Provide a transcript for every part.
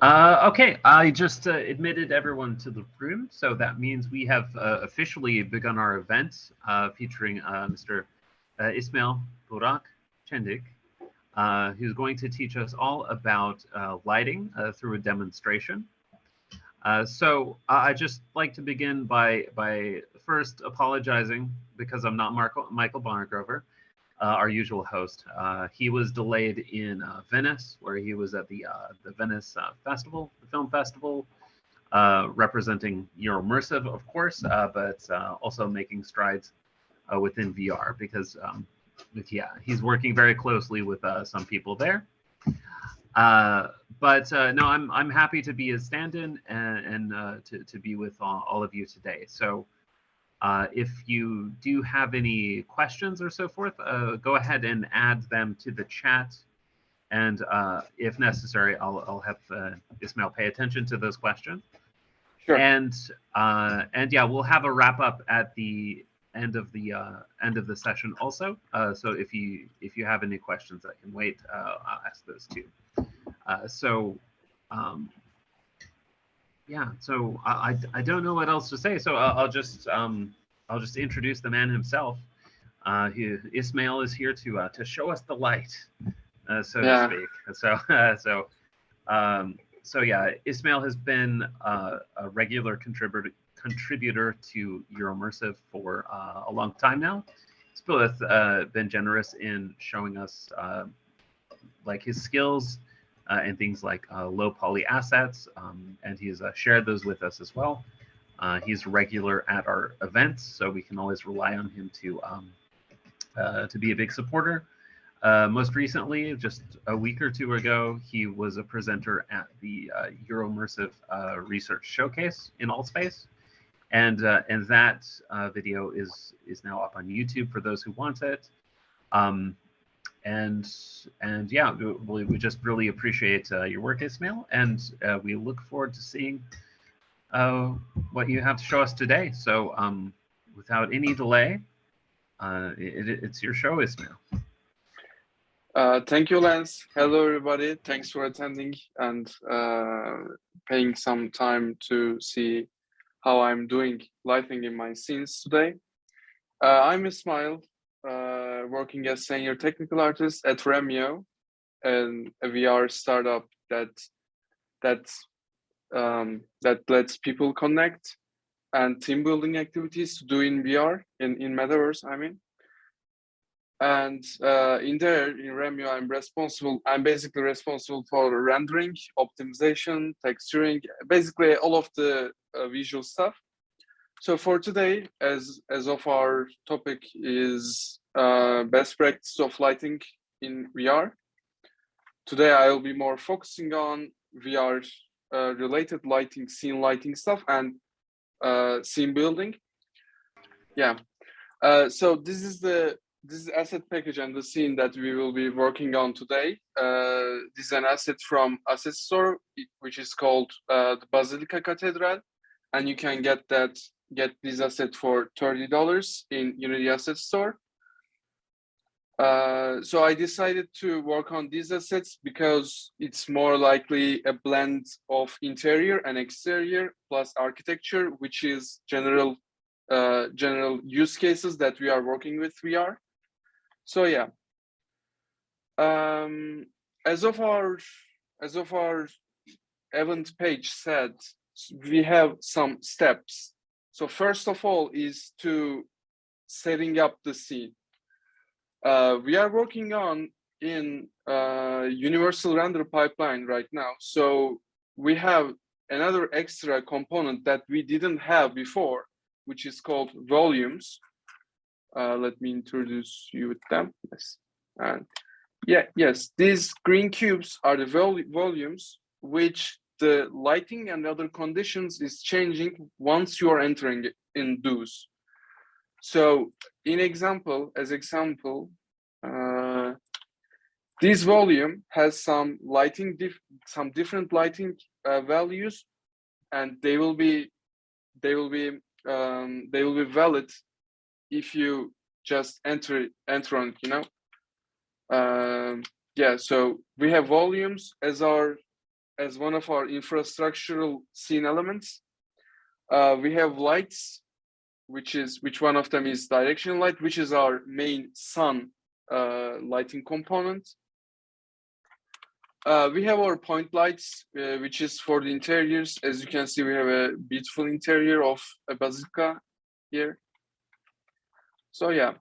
Okay, I just admitted everyone to the room, so that means we have officially begun our event featuring Mr. Ismail Çendik, who's going to teach us all about lighting through a demonstration. So I just like to begin by first apologizing because I'm not Michael Bonnegrover, our usual host. He was delayed in Venice, where he was at the Venice Festival, the film festival, representing Immersive, of course, but also making strides within VR because, yeah, he's working very closely with some people there. But no, I'm happy to be a stand-in and to be with all of you today. So if you do have any questions or so forth, go ahead and add them to the chat. And if necessary, I'll have Ismail pay attention to those questions. Sure. And yeah, we'll have a wrap up at the end of the session also. So if you have any questions that can wait, I'll ask those too. Yeah, so I don't know what else to say. So I'll just introduce the man himself. Ismail is here to show us the light, so to speak. So yeah, Ismail has been a regular contributor to Immersive for a long time now. He's both been generous in showing us like his skills and things like low poly assets, and he's shared those with us as well. He's regular at our events, so we can always rely on him to be a big supporter. Most recently, just a week or two ago, he was a presenter at the Immersive Research Showcase in Altspace, and that video is now up on YouTube for those who want it. And yeah, we just really appreciate your work, Ismail, and we look forward to seeing what you have to show us today. So without any delay, it's your show, Ismail. Thank you, Lance. Hello, everybody. Thanks for attending and paying some time to see how I'm doing lighting in my scenes today. I'm Ismail, working as senior technical artist at Remio, and a VR startup that lets people connect and team building activities to do in VR, in metaverse, I mean. And in Remio, I'm basically responsible for rendering, optimization, texturing, basically all of the visual stuff. So for today, as of our topic is best practice of lighting in VR, today I'll be more focusing on VR related lighting, scene lighting stuff, and scene building. Yeah. So this is asset package and the scene that we will be working on today. This is an asset from Asset Store, which is called the Basilica Cathedral, and you can get this asset for $30 in Unity Asset Store. So I decided to work on these assets because it's more likely a blend of interior and exterior plus architecture, which is general use cases that we are working with VR. So yeah, as of our event page said, we have some steps. So first of all is to setting up the scene. We are working on in universal render pipeline right now. So we have another extra component that we didn't have before, which is called volumes. Let me introduce you with them. Yes. And yes, these green cubes are the volumes which the lighting and other conditions is changing once you are entering in those. So as example, this volume has some different lighting values, and they will be valid if you just enter on, yeah, so we have volumes as our as one of our infrastructural scene elements. We have lights, which one of them is directional light, which is our main sun lighting component. We have our point lights, which is for the interiors. As you can see, we have a beautiful interior of a bazooka here. So yeah,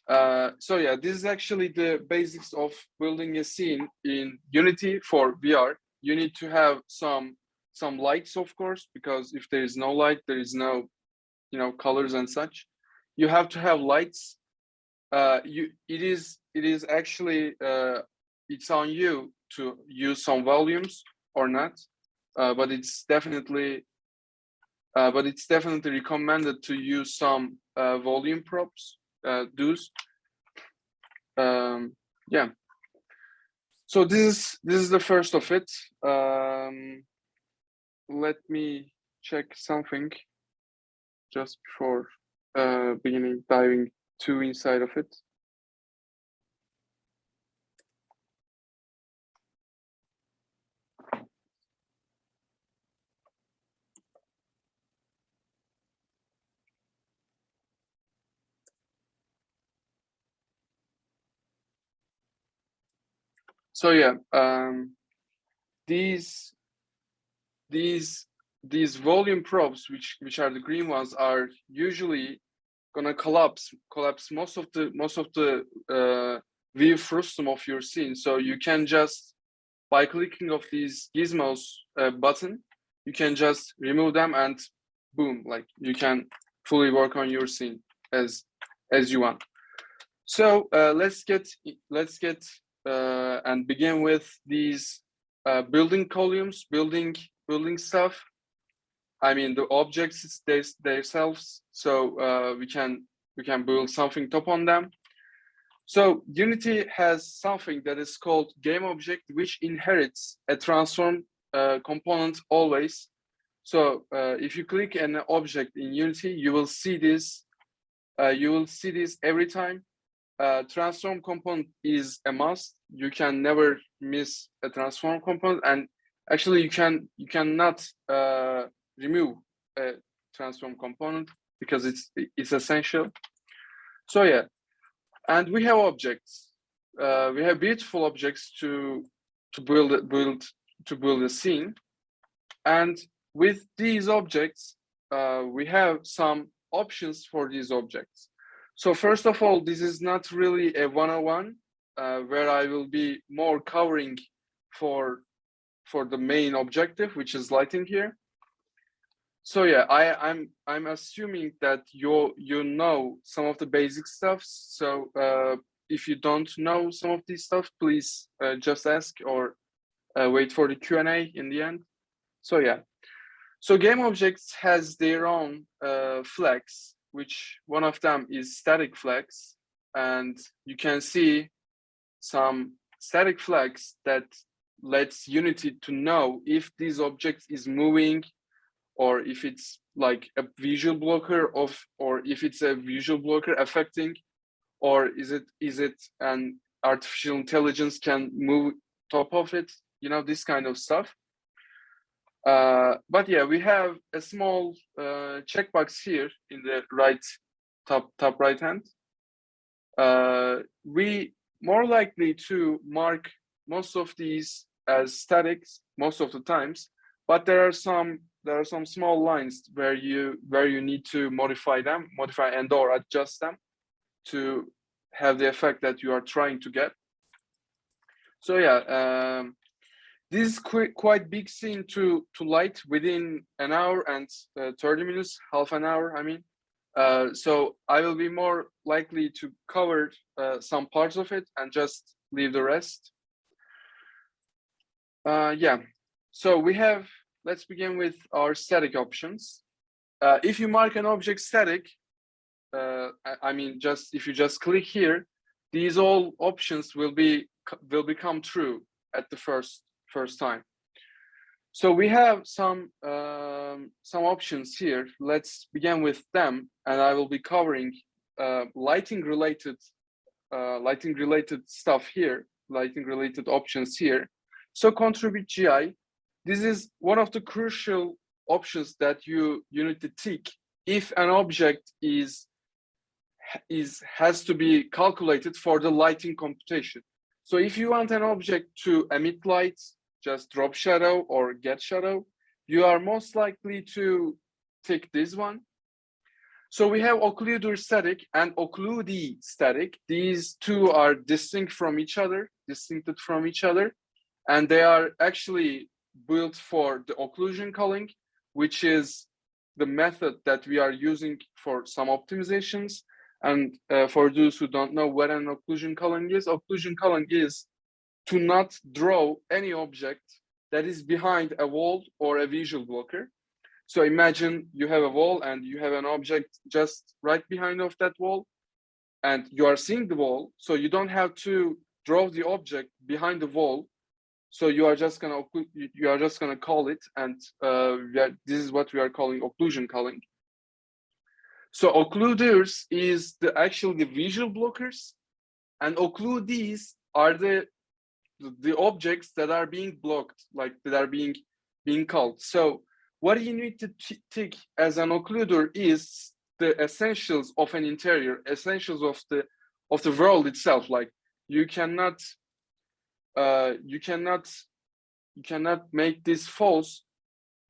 this is actually the basics of building a scene in Unity for VR. You need to have some lights, of course, because if there is no light, there is no, colors and such. You have to have lights. It is actually it's on you to use some volumes or not, but it's definitely recommended to use some volume props. Yeah. So this is the first of it. Let me check something just before diving too inside of it. So yeah, these volume props, which are the green ones, are usually gonna collapse most of the view frustum of your scene. So you can just, by clicking of these gizmos button, you can just remove them and boom, like you can fully work on your scene as you want. So let's get and begin with these building columns, building stuff. I mean the objects themselves. So we can build something top on them. So Unity has something that is called game object, which inherits a transform component always. So if you click an object in Unity, you will see this. You will see this every time. Transform component is a must. You can never miss a transform component, and actually you cannot remove a transform component because it's essential. So yeah, and we have objects. We have beautiful objects to build a scene, and with these objects, we have some options for these objects. So first of all, this is not really a 101 where I will be more covering for the main objective, which is lighting here. So yeah, I'm assuming that you know some of the basic stuff. So if you don't know some of these stuff, please just ask or wait for the Q&A in the end. So yeah, so game objects has their own flags, which one of them is static flags, and you can see some static flags that lets Unity to know if this object is moving, or if it's like a visual blocker or if it's a visual blocker affecting, or is it an artificial intelligence can move top of it, this kind of stuff. But yeah, we have a small checkbox here in the top right hand. We more likely to mark most of these as statics most of the times, but there are some small lines where you need to modify and or adjust them to have the effect that you are trying to get. So yeah, this is quite big scene to light within an hour and 30 minutes, half an hour, I mean. So I will be more likely to cover some parts of it and just leave the rest. Yeah, so let's begin with our static options. If you mark an object static, I mean, if you just click here, these all options will become true at the first time. So we have some options here. Let's begin with them, and I will be covering lighting related stuff here, lighting related options here. So contribute GI, this is one of the crucial options that you need to tick if an object has to be calculated for the lighting computation. So if you want an object to emit light, just drop shadow or get shadow, you are most likely to tick this one. So we have occluder static and occludee static. These two are distincted from each other, and they are actually built for the occlusion calling, which is the method that we are using for some optimizations. And for those who don't know what an occlusion calling is to not draw any object that is behind a wall or a visual blocker. So imagine you have a wall and you have an object just right behind of that wall, and you are seeing the wall, so you don't have to draw the object behind the wall. So you are just gonna call it, and this is what we are calling occlusion calling. So occluders is actually the visual blockers, and occludees are the objects that are being blocked, like that are being called. So what you need to tick as an occluder is the essentials of an interior, essentials of the world itself. Like you cannot make this false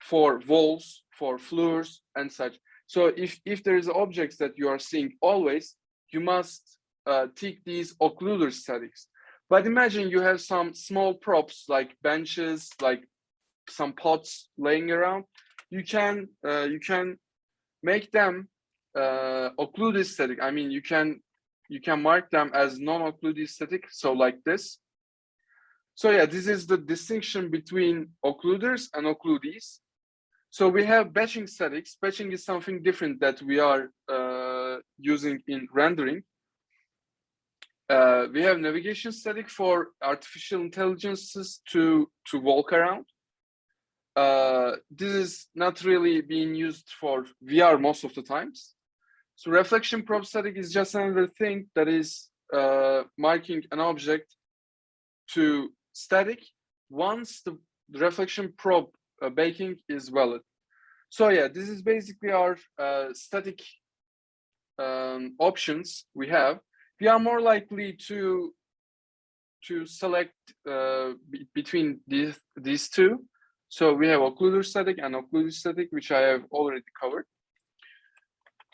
for walls, for floors, and such. So if there is objects that you are seeing always, you must tick these occluder statics. But imagine you have some small props like benches, like some pots laying around. You can make them occluder static. I mean, you can mark them as non-occluder static. So like this. So yeah, this is the distinction between occluders and occludees. So we have batching statics. Batching is something different that we are using in rendering. We have navigation static for artificial intelligences to walk around. This is not really being used for VR most of the times. So reflection probe static is just another thing that is marking an object to static once the reflection probe baking is valid. So yeah, this is basically our static options we have. We are more likely to select between these two. So we have occluder static and occluder static, which I have already covered.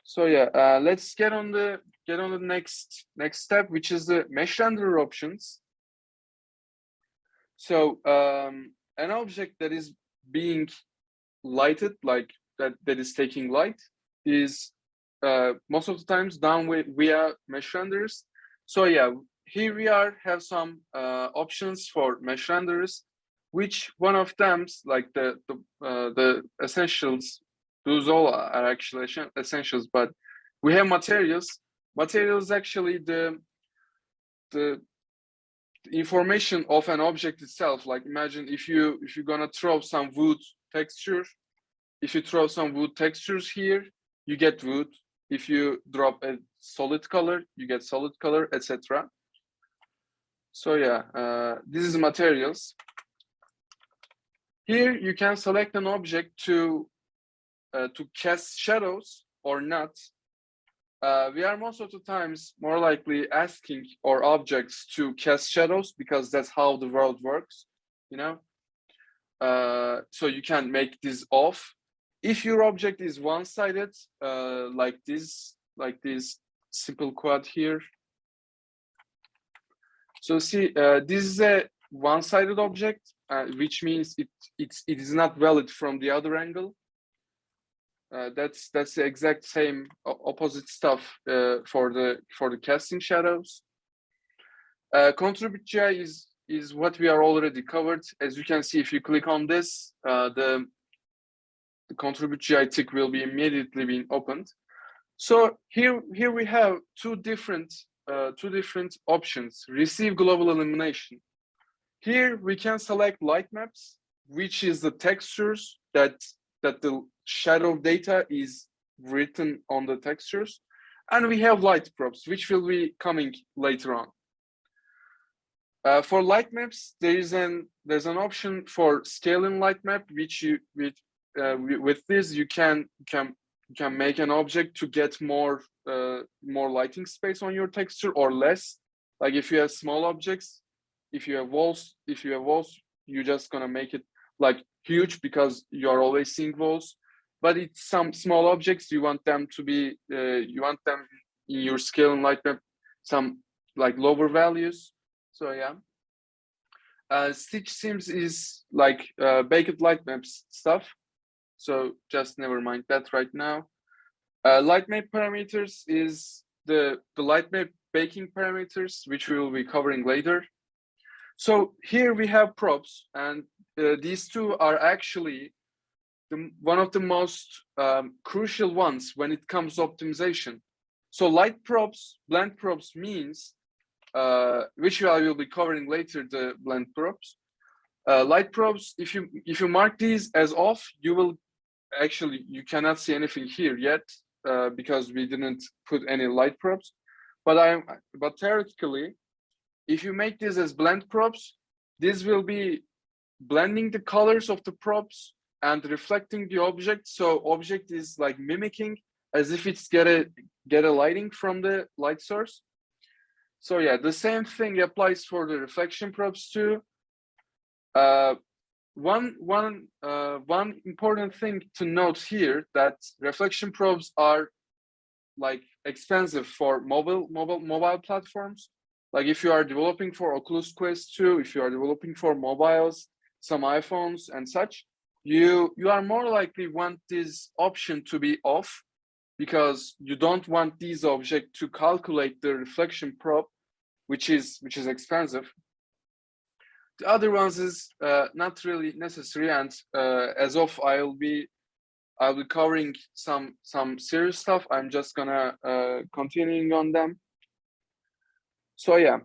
So yeah, let's get on the next step, which is the mesh renderer options. So an object that is being lighted, like that is taking light, is most of the times done via mesh renderers. So yeah, here we have some options for mesh renderers, which one of them, like the essentials, those all are actually essentials, but we have materials. Materials actually the information of an object itself. Like imagine if you're gonna throw some wood texture, if you throw some wood textures here, you get wood. If you drop a solid color, you get solid color, etc. So yeah, this is materials. Here you can select an object to cast shadows or not. We are most of the times more likely asking our objects to cast shadows because that's how the world works, you know. So you can make this off. If your object is one-sided, like this simple quad here. So see, this is a one-sided object, which means it is not valid from the other angle. That's the exact same opposite stuff for the casting shadows. Contribute GI is what we are already covered. As you can see, if you click on this, the contribute GI tick will be immediately being opened. So here we have two different options. Receive global illumination. Here we can select light maps, which is the textures that the shadow data is written on the textures, and we have light probes, which will be coming later on. For light maps, there's an option for scaling light map, which with this you can make an object to get more lighting space on your texture or less. Like if you have small objects, if you have walls, you're just gonna make it like huge because you are always seeing walls. But it's some small objects, you want them to be you want them in your scale and light map some like lower values. So yeah. Stitch Sims is like baked light maps stuff. So just never mind that right now. Lightmap parameters is the lightmap baking parameters, which we will be covering later. So here we have props, and these two are actually one of the most crucial ones when it comes to optimization. So light props, blend props means, which I will be covering later, the blend props. Light props, if you mark these as off, you cannot see anything here yet because we didn't put any light props. But theoretically, if you make this as blend props, this will be blending the colors of the props and reflecting the object. So object is like mimicking as if it's get a lighting from the light source. So yeah, the same thing applies for the reflection props too. One important thing to note here, that reflection probes are like expensive for mobile platforms. Like if you are developing for Oculus Quest 2, if you are developing for mobiles, some iPhones and such, you are more likely want this option to be off because you don't want these objects to calculate the reflection probe, which is expensive. The other ones is not really necessary, and as of I'll be covering some serious stuff. I'm just gonna continuing on them. So yeah,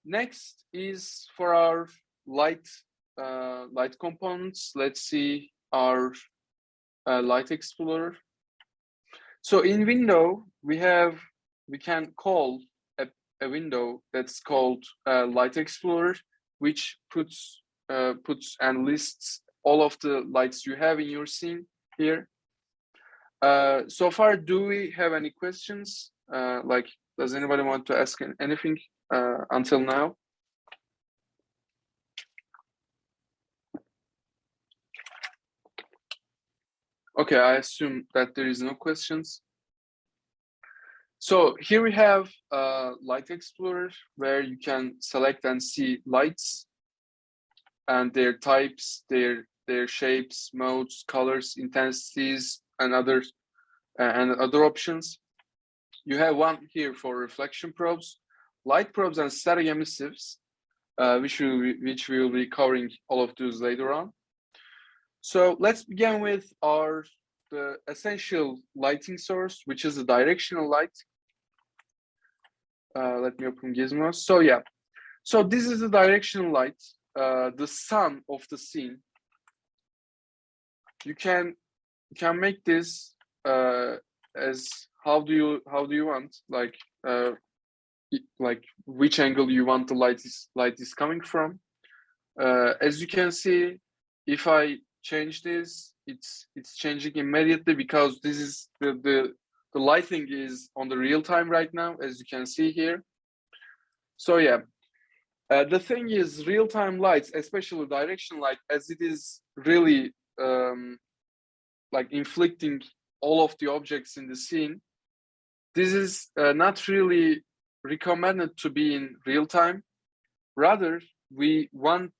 next is for our light components. Let's see our light explorer. So in window we can call a window that's called light explorer, which puts and lists all of the lights you have in your scene here. So far, do we have any questions? Like, does anybody want to ask anything until now? Okay, I assume that there is no questions. So here we have Light Explorer, where you can select and see lights and their types, their shapes, modes, colors, intensities, and other options. You have one here for reflection probes, light probes, and static emissives, which we will be covering all of those later on. So let's begin with the essential lighting source, which is the directional light. Let me open Gizmo. So yeah, so this is the directional light, the sun of the scene. You can make this as how do you want, like which angle you want the light is coming from. As you can see, if I change this, it's changing immediately because this is the lighting is on the real time right now, as you can see here. So yeah, the thing is, real time lights, especially direction light, as it is really like inflicting all of the objects in the scene, this is not really recommended to be in real time. Rather, we want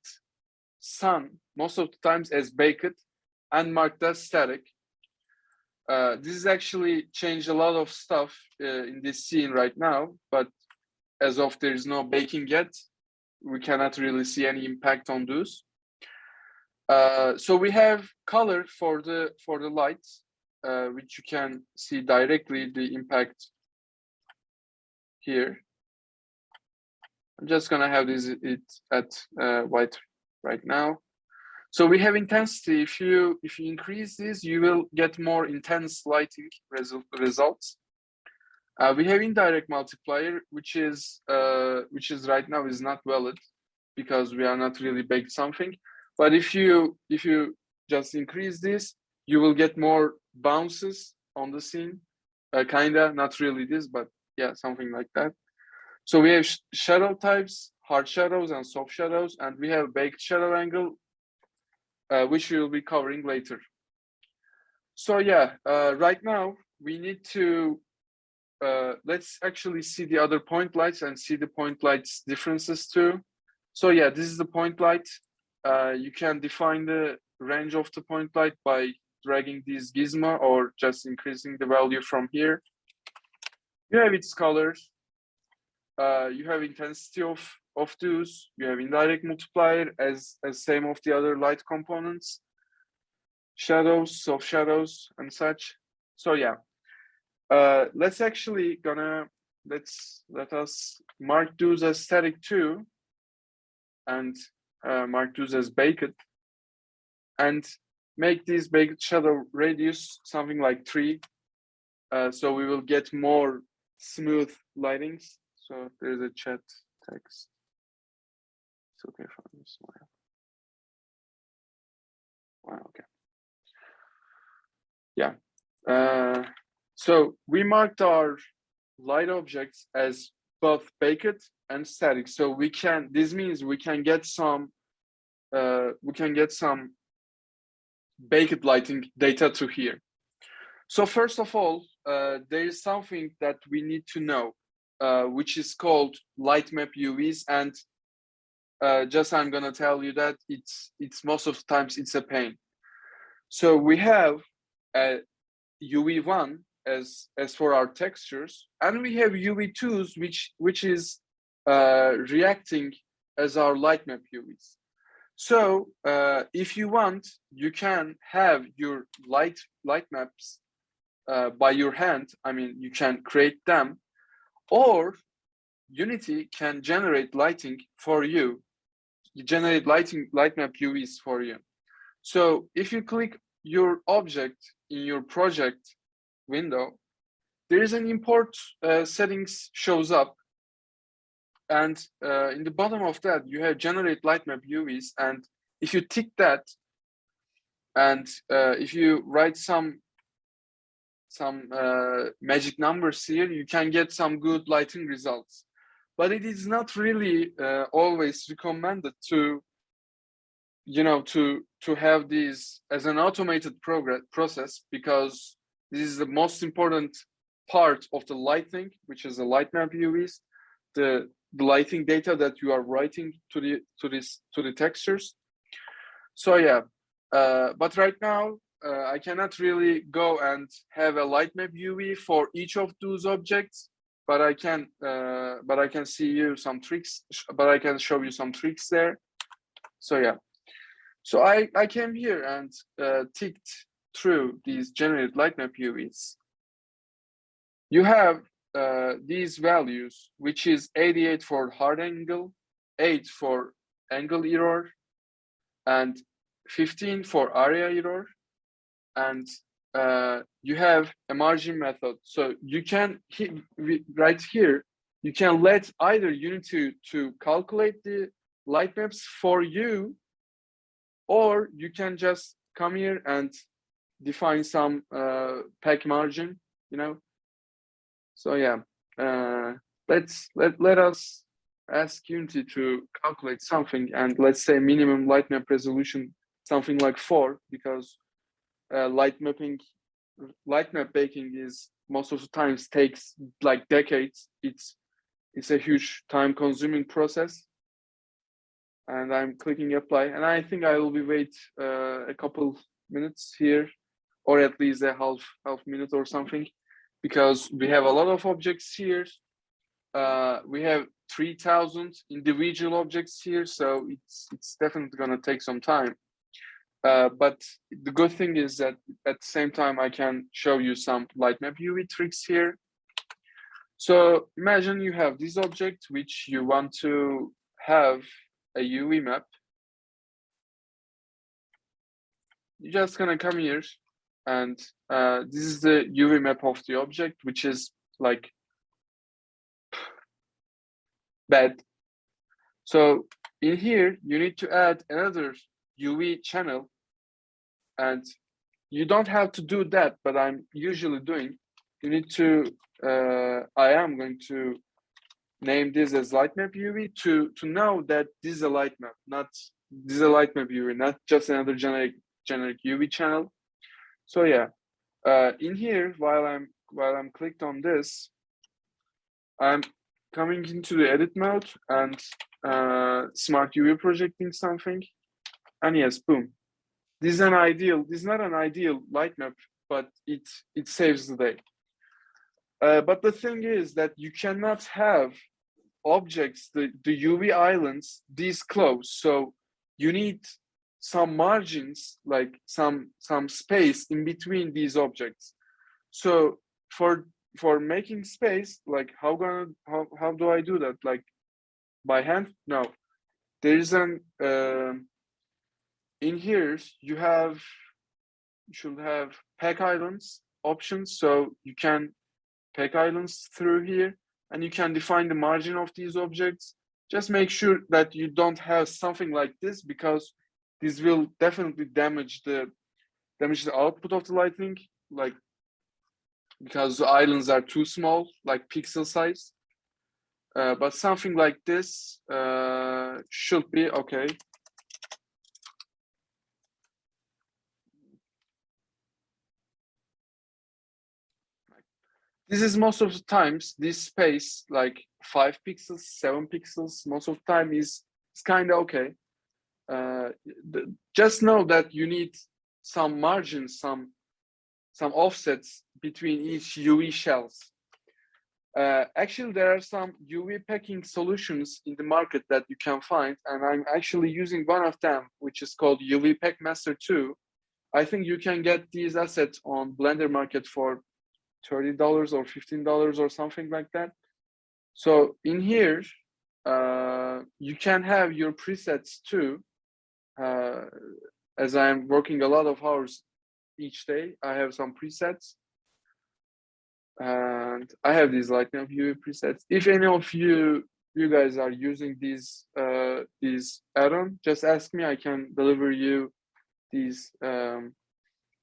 sun most of the times as baked and marked as static. This is actually changed a lot of stuff in this scene right now, but as of there is no baking yet, we cannot really see any impact on those. So we have color for the lights, which you can see directly the impact here. I'm just gonna have it at white right now. So we have intensity. If you increase this, you will get more intense lighting results. We have indirect multiplier, which is right now is not valid because we are not really baked something. But if you just increase this, you will get more bounces on the scene. Kinda, not really this, but yeah, something like that. So we have shadow types, hard shadows and soft shadows, and we have baked shadow angle, which we will be covering later. So yeah, right now we need to let's actually see the other point lights and see the point lights differences too. So yeah, this is the point light. You can define the range of the point light by dragging this gizmo or just increasing the value from here. You have its colors. You have intensity of those. You have indirect multiplier as same of the other light components. Shadows, soft shadows, and such. So yeah, let's actually let us mark those as static too, and mark those as baked, and make this baked shadow radius something like 3. So we will get more smooth lightings. So there's a chat text. It's okay for me. Wow, okay. Yeah. So we marked our light objects as both baked and static. So this means we can get some baked lighting data to here. So first of all, there is something that we need to know, which is called Lightmap UVs, and just I'm gonna tell you that it's most of the times it's a pain. So we have UV1 as for our textures, and we have UV2s which is reacting as our Lightmap UVs. So if you want, you can have your light maps by your hand. I mean, you can create them, or Unity can generate lighting for you. Generate Lightmap UVs for you. So if you click your object in your project window, there is an import settings shows up, and in the bottom of that you have generate Lightmap UVs, and if you tick that, and if you write some magic numbers here, you can get some good lighting results. But it is not really always recommended to have these as an automated process, because this is the most important part of the lighting, which is the Lightmap UVs, the lighting data that you are writing to the textures. So yeah, but right now I cannot really go and have a Lightmap UV for each of those objects, but I can see you some tricks, but I can show you some tricks there. So yeah, so I came here and ticked through these generated Lightmap UVs. You have these values, which is 88 for hard angle, 8 for angle error, and 15 for area error, and you have a margin method. So you can right here, you can let either Unity to calculate the light maps for you, or you can just come here and define some pack margin, So yeah, let us ask Unity to calculate something, and let's say minimum light map resolution something like 4, because light map baking is most of the times takes like decades. It's a huge time consuming process. And I'm clicking apply, and I think I will be wait a couple minutes here, or at least a half minute or something, because we have a lot of objects here. We have 3,000 individual objects here, so it's definitely gonna take some time. But the good thing is that at the same time I can show you some Lightmap UV tricks here. So imagine you have this object which you want to have a UV map. You're just gonna come here, and this is the UV map of the object, which is like bad. So in here, you need to add another UV channel, and you don't have to do that, but I'm usually doing. You need to, I am going to name this as Lightmap UV to know that this is a Lightmap, not this is a Lightmap UV, not just another generic UV channel. So yeah, in here, while I'm clicked on this, I'm coming into the edit mode and smart UV projecting something, and yes, boom. This is not an ideal Lightmap, but it saves the day. But the thing is that you cannot have objects, the UV islands, this close. So you need some margins, like some space in between these objects. So for making space, like how do I do that? Like by hand? No. There is an in here you should have pack islands options, so you can pack islands through here, and you can define the margin of these objects. Just make sure that you don't have something like this, because this will definitely damage the output of the lighting, like because the islands are too small, like pixel size. But something like this should be okay. This is most of the times, this space, like 5 pixels, 7 pixels, most of the time is kind of okay. Just know that you need some margins, some offsets between each UV shells. Actually, there are some UV packing solutions in the market that you can find, and I'm actually using one of them, which is called UV Pack Master 2. I think you can get these assets on Blender Market for $30 or $15 or something like that. So in here, you can have your presets too. As I'm working a lot of hours each day, I have some presets, and I have these Lightmap UV presets. If any of you guys are using these add-on, just ask me. I can deliver you these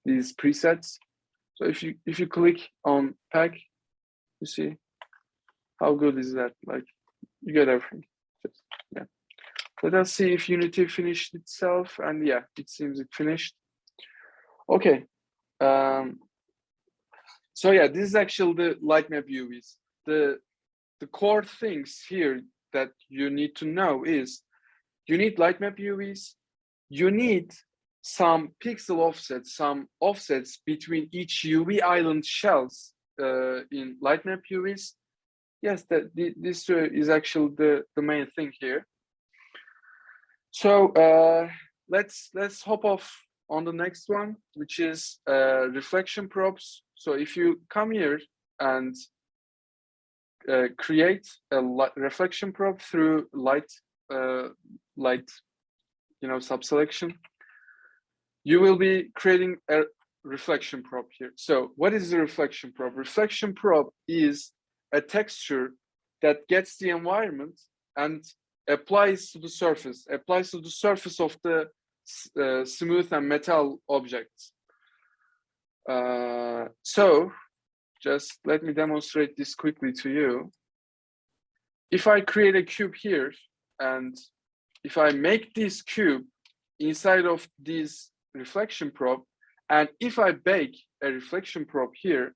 presets. So if you click on pack, you see how good is that? Like you get everything. Just, yeah. Let us see if Unity finished itself, and yeah, it seems it finished. Okay. So yeah, this is actually the Lightmap UVs. The core things here that you need to know is you need Lightmap UVs. You need some pixel offsets, some offsets between each UV island shells in Lightmap UVs. Yes, this is actually the main thing here. So let's hop off on the next one, which is reflection probes. So if you come here and create a reflection probe through light, subselection, you will be creating a reflection probe here. So what is the reflection probe? Reflection probe is a texture that gets the environment and applies to the surface of the smooth and metal objects. So just let me demonstrate this quickly to you. If I create a cube here, and if I make this cube inside of this reflection probe, and if I bake a reflection probe here,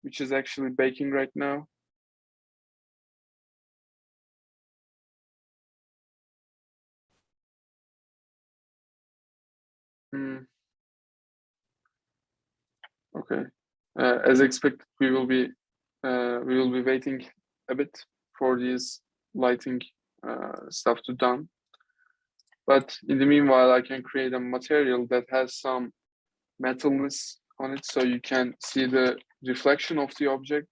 which is actually baking right now. Okay, as expected, we will be waiting a bit for this lighting stuff to done. But in the meanwhile, I can create a material that has some metalness on it, so you can see the reflection of the object.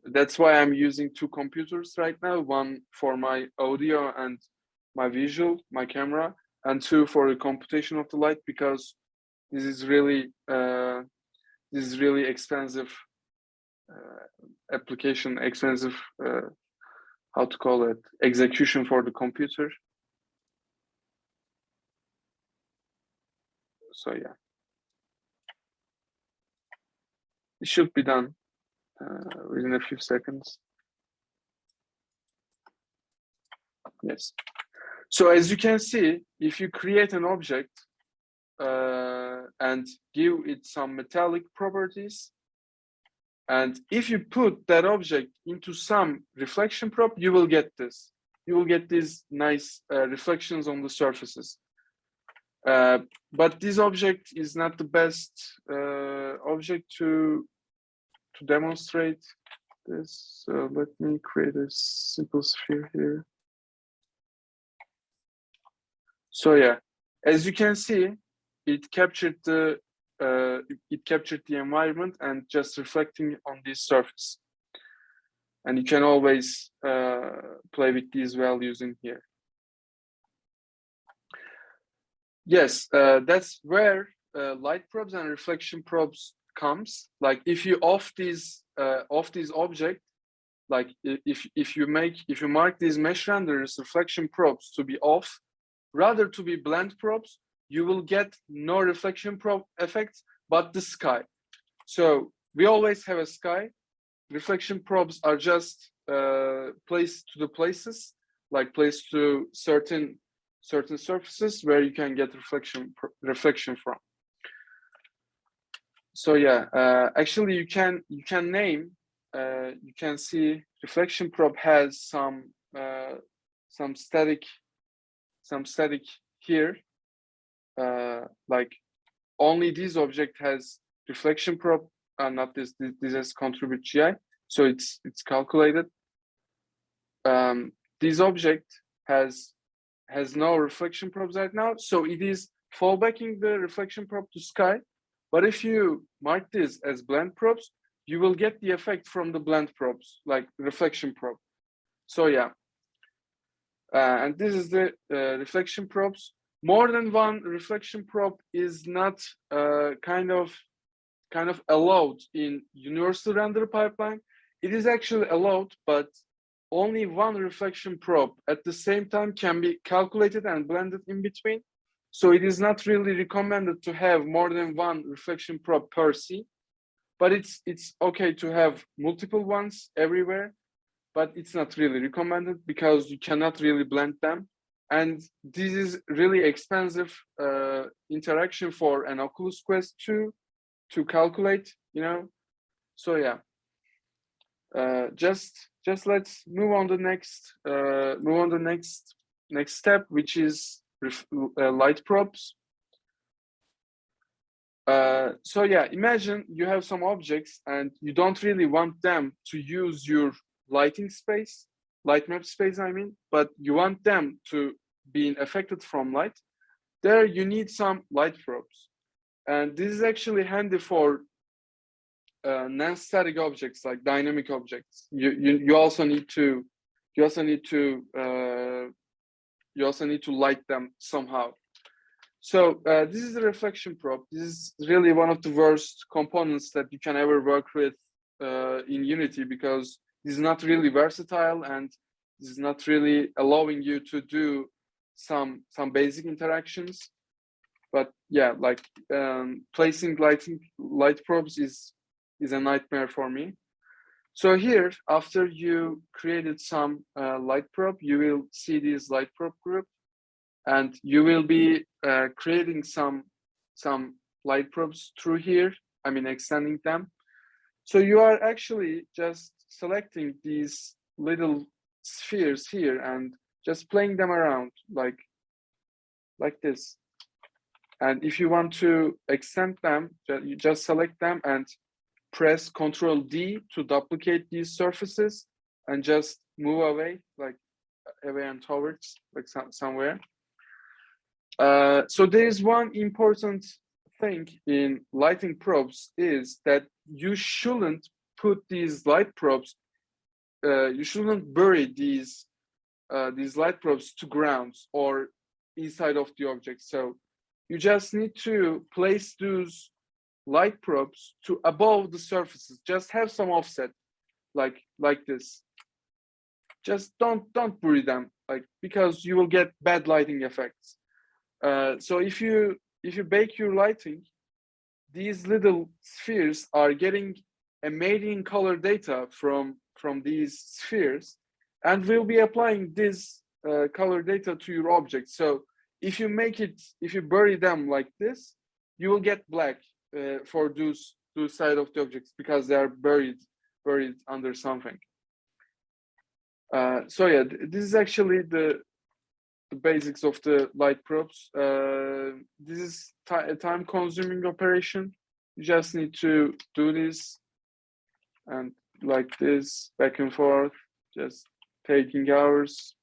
That's why I'm using two computers right now, one for my audio and my visual, my camera, and two for the computation of the light, because this is really this really expensive application, expensive how to call it, execution for the computer. So yeah, it should be done within a few seconds. Yes. So as you can see, if you create an object and give it some metallic properties, and if you put that object into some reflection probe, you will get this. You will get these nice reflections on the surfaces. But this object is not the best object to demonstrate this. So let me create a simple sphere here. So yeah, as you can see, it captured the environment and just reflecting on this surface. And you can always play with these values in here. Yes, that's where light probes and reflection probes comes. Like if you off these object, like if you mark these mesh renderers reflection probes to be off, rather to be blend probes, you will get no reflection probe effects, but the sky. So we always have a sky. Reflection probes are just placed to the places, like placed to certain surfaces where you can get reflection from. So yeah, actually you can name. You can see reflection probe has some static here. Like only this object has reflection probe, not this has contribute GI, so it's calculated. This object has no reflection probes right now, so it is fallbacking the reflection probe to sky. But if you mark this as blend probes, you will get the effect from the blend probes, like reflection probe. So yeah, and this is the reflection probes. More than one reflection probe is not kind of allowed in universal render pipeline. It is actually allowed, but only one reflection probe at the same time can be calculated and blended in between. So it is not really recommended to have more than one reflection probe per scene, but it's okay to have multiple ones everywhere, but it's not really recommended because you cannot really blend them. And this is really expensive interaction for an Oculus Quest 2 to calculate, you know. So yeah, just let's move on the next step, which is light probes. So yeah, imagine you have some objects and you don't really want them to use your lighting space, lightmap space, I mean, but you want them to be affected from light. There you need some light probes, and this is actually handy for non-static objects like dynamic objects. You also need to light them somehow. So this is a reflection probe. This is really one of the worst components that you can ever work with in Unity, because this is not really versatile and this is not really allowing you to do some basic interactions. But yeah, like placing light probes is a nightmare for me. So here, after you created some light probe, you will see this light probe group, and you will be creating some light probes through here. I mean, extending them. So you are actually just selecting these little spheres here and just playing them around like this. And if you want to extend them, you just select them and press Ctrl D to duplicate these surfaces and just move away, like away and towards, like somewhere. So there is one important thing in lighting probes, is that you shouldn't put these light probes, you shouldn't bury these light probes to grounds or inside of the object. So you just need to place those light probes to above the surfaces. Just have some offset, like this. Just don't bury them, like, because you will get bad lighting effects. So if you bake your lighting, these little spheres are getting emitting color data from these spheres, and we'll be applying this color data to your object. So if you bury them like this, you will get black for those side of the objects, because they are buried under something. So yeah, this is actually the basics of the light probes. This is a time-consuming operation. You just need to do this and like this, back and forth, just taking hours,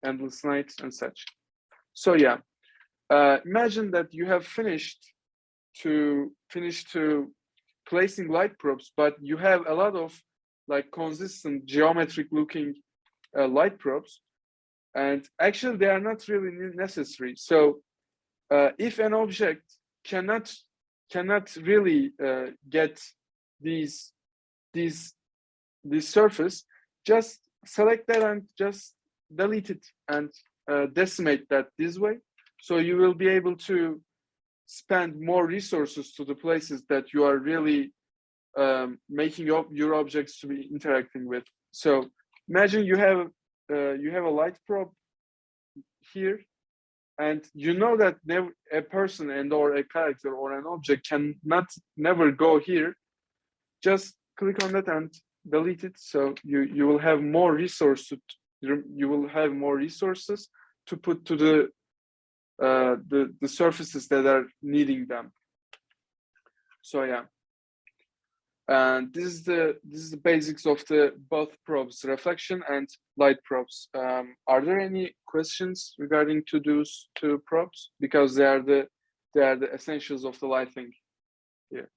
endless nights and such. So yeah, imagine that you have finished to placing light probes, but you have a lot of like consistent geometric looking light probes, and actually they are not really necessary. So if an object cannot really get this surface, just select that and just delete it and decimate that this way. So you will be able to spend more resources to the places that you are really making your objects to be interacting with. So imagine you have a light probe here, and you know that a person and or a character or an object never go here. Just click on that and delete it. So you will have more resources. You will have more resources to put to the surfaces that are needing them. So yeah, and this is the basics of the both probes, reflection and light probes. Are there any questions regarding to those two probes, because they are the essentials of the lighting here?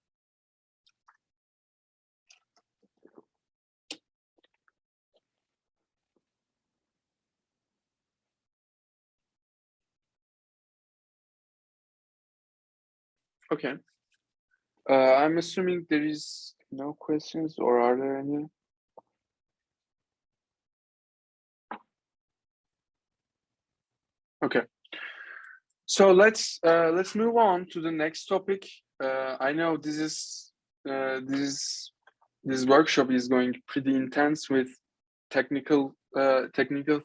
Okay. I'm assuming there is no questions, or are there any? Okay. So let's move on to the next topic. I know this workshop is going pretty intense with technical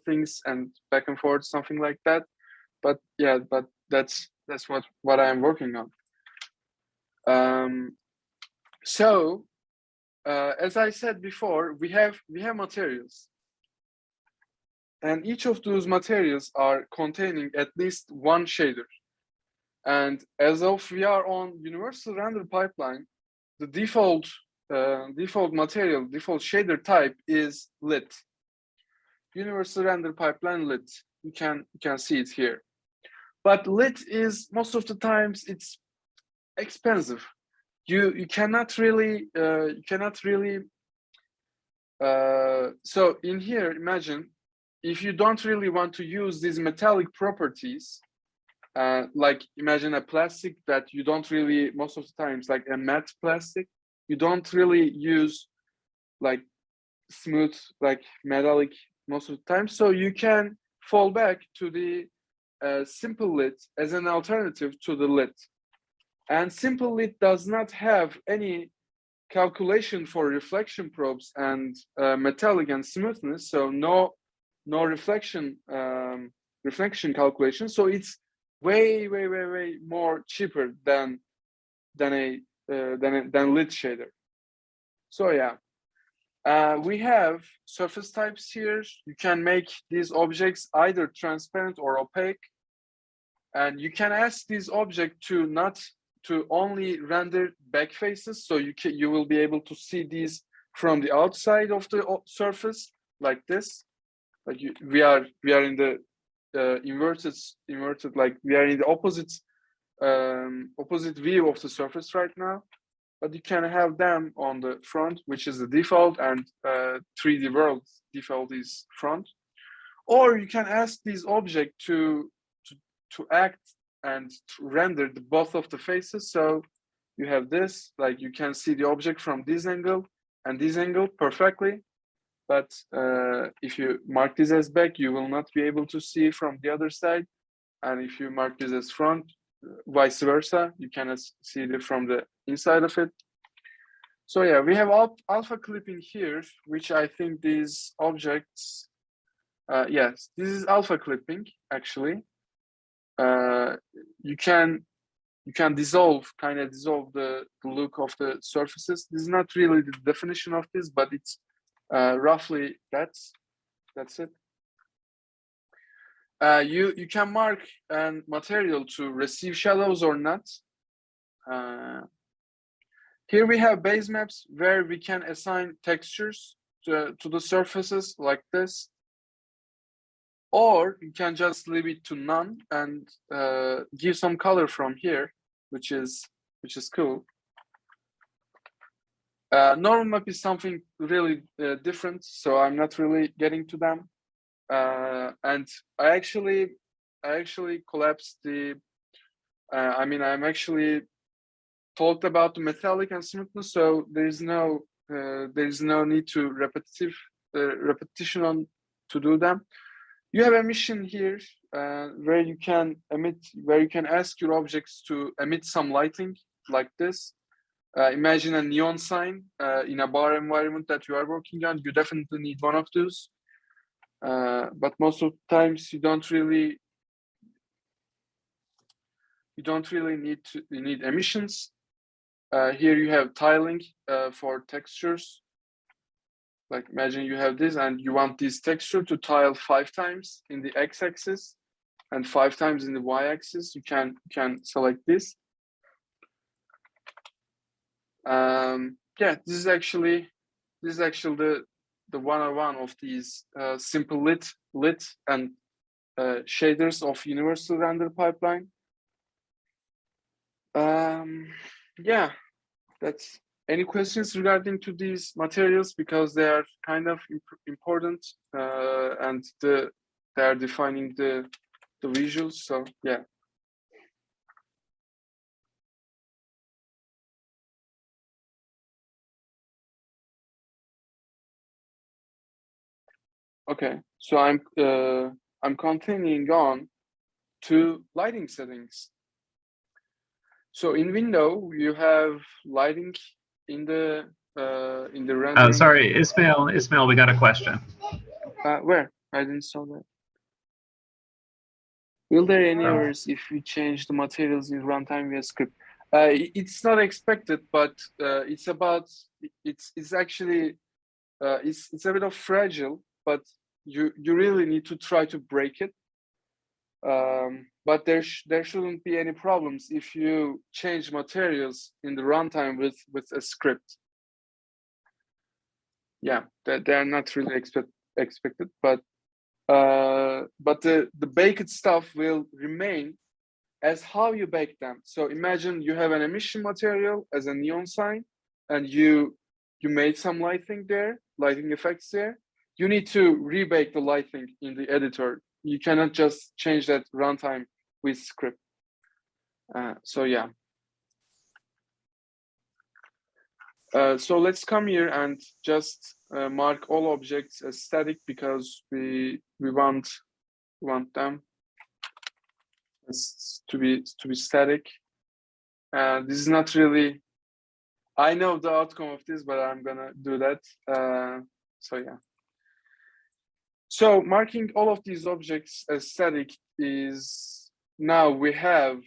things and back and forth, something like that. But yeah, that's what I'm working on. So as I said before, we have materials, and each of those materials are containing at least one shader. And as of we are on universal render pipeline, the default shader type is lit. Universal render pipeline lit. You can see it here. But lit is, most of the times, it's expensive. You cannot really so in here, imagine if you don't really want to use these metallic properties, like imagine a plastic that you don't really, most of the times, like a matte plastic, you don't really use like smooth, like metallic most of the time. So you can fall back to the simple lit as an alternative to the lit. And simple lit does not have any calculation for reflection probes and metallic and smoothness, so no reflection calculation. So it's way more cheaper than lit shader. So yeah, we have surface types here. You can make these objects either transparent or opaque, and you can ask this object to only render back faces, so you will be able to see these from the outside of the surface, like this. Like we are in the inverted, like we are in the opposite view of the surface right now. But you can have them on the front, which is the default, and 3D world default is front. Or you can ask this object to act and to render both of the faces. So you have this, like you can see the object from this angle and this angle perfectly. But if you mark this as back, you will not be able to see from the other side. And if you mark this as front, vice versa, you cannot see it from the inside of it. So yeah, we have alpha clipping here, which I think these objects, yes, this is alpha clipping actually. You can dissolve, kind of dissolve the look of the surfaces. This is not really the definition of this, but it's roughly that's it. You can mark material to receive shadows or not. Here we have base maps where we can assign textures to the surfaces like this, or you can just leave it to none and give some color from here, which is cool. Normal map is something really different, so I'm not really getting to them. And I actually collapsed the. I'm actually talked about the metallic and smoothness, so there is no need to repetition on to do them. You have emission here where you can ask your objects to emit some lighting like this. Imagine a neon sign in a bar environment that you are working on. You definitely need one of those, but most of the times you don't really need emissions. Here you have tiling for textures. Like imagine you have this and you want this texture to tile 5 times in the x-axis and 5 times in the y-axis. You can select this. Yeah, this is actually the 101 of these simple lit and shaders of universal render pipeline. Yeah, that's. Any questions regarding to these materials, because they are kind of important and they are defining the visuals. So yeah. Okay, so I'm continuing on to lighting settings. So in window you have lighting in the rendering. Sorry, Ismail, we got a question. Where? I didn't saw that. Will there any errors if we change the materials in runtime via script? It's not expected, but it's actually it's a bit of fragile, but you really need to try to break it. But there shouldn't be any problems if you change materials in the runtime with a script. Yeah, they're not really expected, but the baked stuff will remain as how you bake them. So imagine you have an emission material as a neon sign, and you made some lighting effects there. You need to rebake the lighting in the editor. You cannot just change that runtime with script. So yeah. So let's come here and just mark all objects as static because we want them to be static. This is not really. I know the outcome of this, but I'm gonna do that. So yeah. So marking all of these objects as static is now we have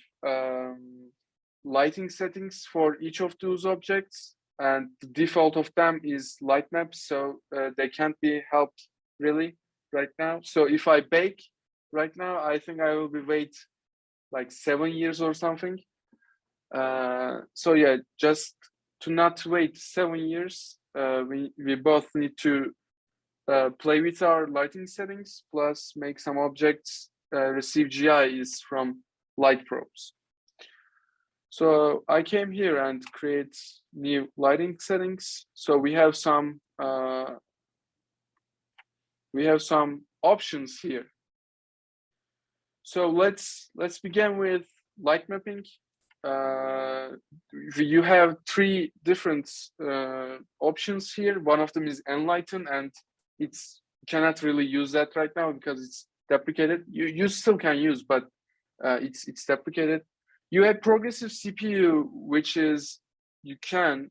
lighting settings for each of those objects. And the default of them is Lightmap, so they can't be helped really right now. So if I bake right now, I think I will be wait like 7 years or something. So yeah, just to not wait 7 years, we both need to play with our lighting settings, plus make some objects receive GIs from light probes. So I came here and create new lighting settings. So we have some options here. So let's begin with light mapping. you have three different options here. One of them is enlighten, and it's cannot really use that right now because it's deprecated. You still can use, but it's deprecated. You have progressive CPU, which is you can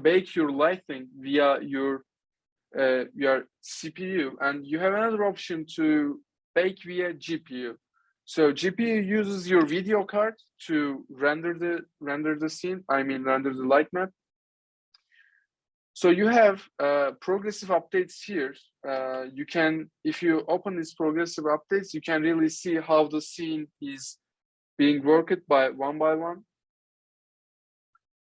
bake your lighting via your CPU, and you have another option to bake via GPU. So GPU uses your video card to render the scene. I mean, render the light map. So you have progressive updates here. You can, if you open these progressive updates, you can really see how the scene is being worked by one.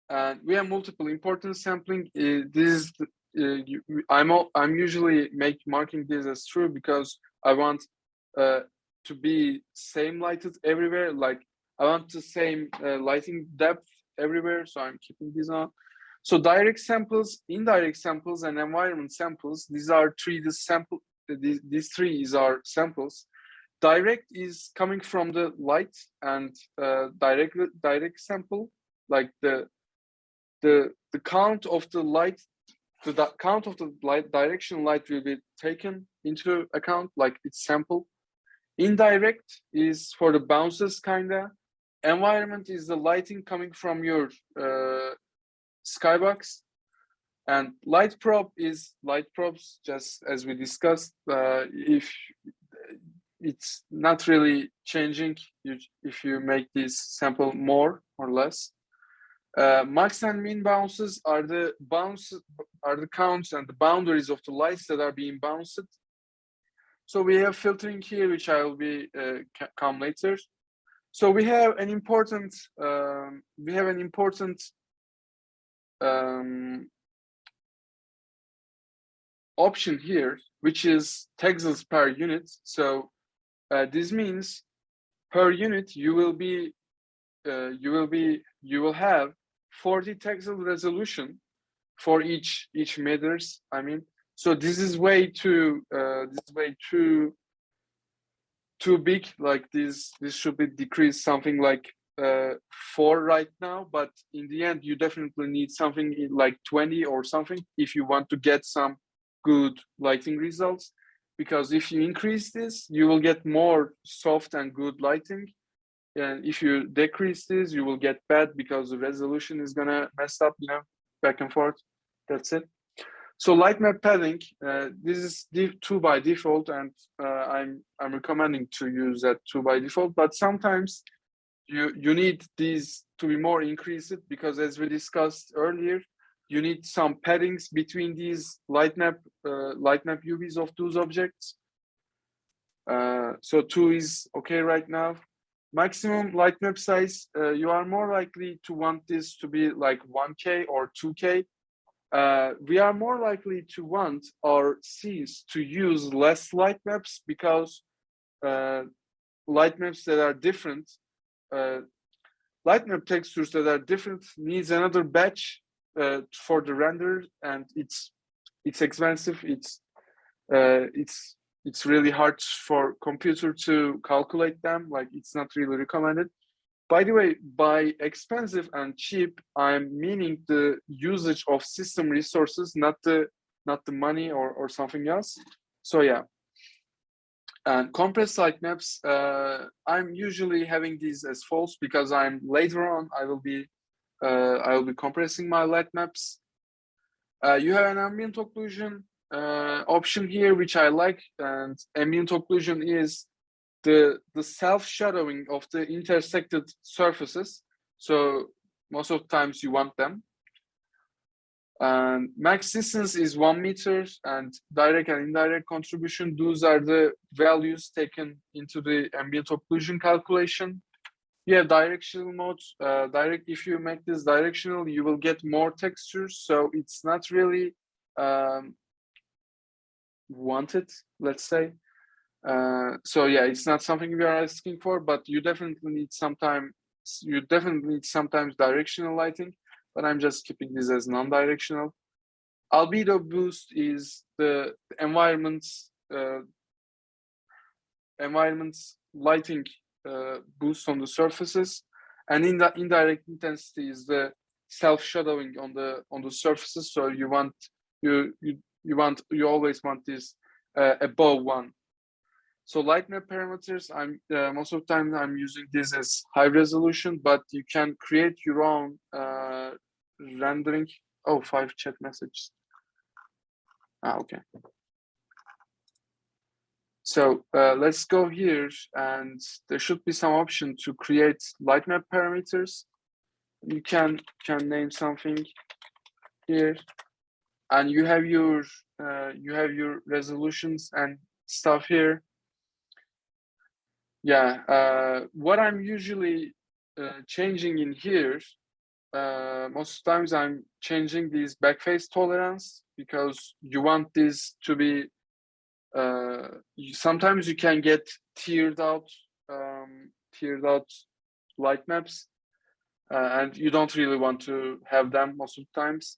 And we have multiple importance sampling. This is I'm usually marking this as true because I want to be same lighted everywhere. Like I want the same lighting depth everywhere, so I'm keeping this on. So direct samples, indirect samples, and environment samples. These are these three is our samples. Direct is coming from the light, and direct sample, like the count of the light, the count of the light, directional light will be taken into account, like it's sample. Indirect is for the bounces, kinda. Environment is the lighting coming from your skybox, and light probe is light probes, just as we discussed. If it's not really changing if you make this sample more or less. Max and min bounces are the counts and the boundaries of the lights that are being bounced. So we have filtering here, which I will be come later. So we have an important option here, which is texels per unit. So this means per unit you will have 40 texel resolution for each meters. I mean, so this is way too big. Like this should be decreased something like 4 right now, but in the end you definitely need something like 20 or something if you want to get some good lighting results, because if you increase this you will get more soft and good lighting, and if you decrease this you will get bad because the resolution is gonna mess up, back and forth. That's it. So Lightmap padding, this is 2 by default, and I'm recommending to use that 2 by default, but sometimes you need these to be more increased, because as we discussed earlier, you need some paddings between these Lightmap UVs of those objects. So 2 is okay right now. Maximum Lightmap size, you are more likely to want this to be like 1K or 2K. We are more likely to want our scenes to use less light maps, because light maps that are different, light map textures that are different needs another batch for the render, and it's expensive. It's really hard for computer to calculate them. Like it's not really recommended. By the way, by expensive and cheap, I'm meaning the usage of system resources, not the money or something else. So yeah. And compressed light maps, I'm usually having these as false, because later on I will be compressing my light maps. You have an ambient occlusion option here, which I like, and ambient occlusion is the self-shadowing of the intersected surfaces. So most of the times you want them. And max distance is 1 meter, and direct and indirect contribution, those are the values taken into the ambient occlusion calculation. Yeah, directional mode. If you make this directional, you will get more textures, so it's not really wanted, let's say. So yeah, it's not something we are asking for, but you definitely need sometimes directional lighting, but I'm just keeping this as non-directional. Albedo Boost is the environment's lighting boost on the surfaces, and in the indirect intensity is the self-shadowing on the surfaces. So you always want this above 1. So Lightmap parameters, most of the time I'm using this as high resolution, but you can create your own rendering. Oh, 5 chat messages. Okay. So let's go here, and there should be some option to create Lightmap parameters. You can name something here, and you have your resolutions and stuff here. Yeah, what I'm usually changing in here, most times I'm changing these backface tolerance, because you want this to be, sometimes you can get tiered out light maps, and you don't really want to have them most of the times.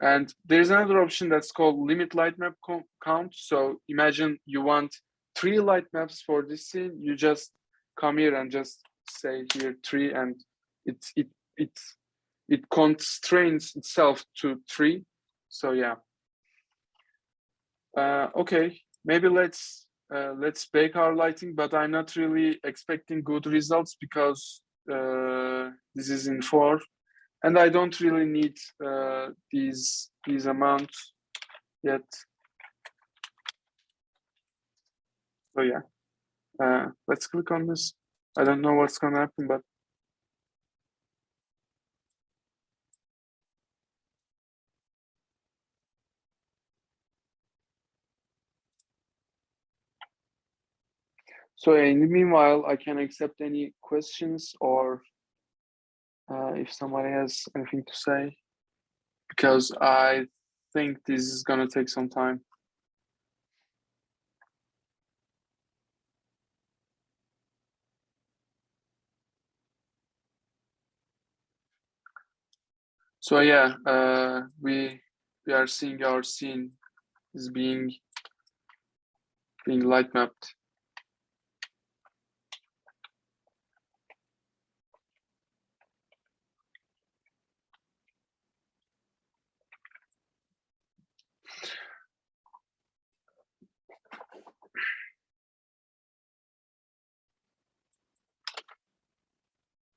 And there's another option that's called limit light map count. So imagine you want 3 light maps for this scene. You just come here and just say here 3, and it constrains itself to 3. So yeah. Okay, maybe let's bake our lighting, but I'm not really expecting good results, because this is in 4. And I don't really need these amounts yet. So yeah, let's click on this. I don't know what's gonna happen, but so in the meanwhile, I can accept any questions, or if somebody has anything to say, because I think this is gonna take some time. So yeah, we are seeing our scene is being light mapped.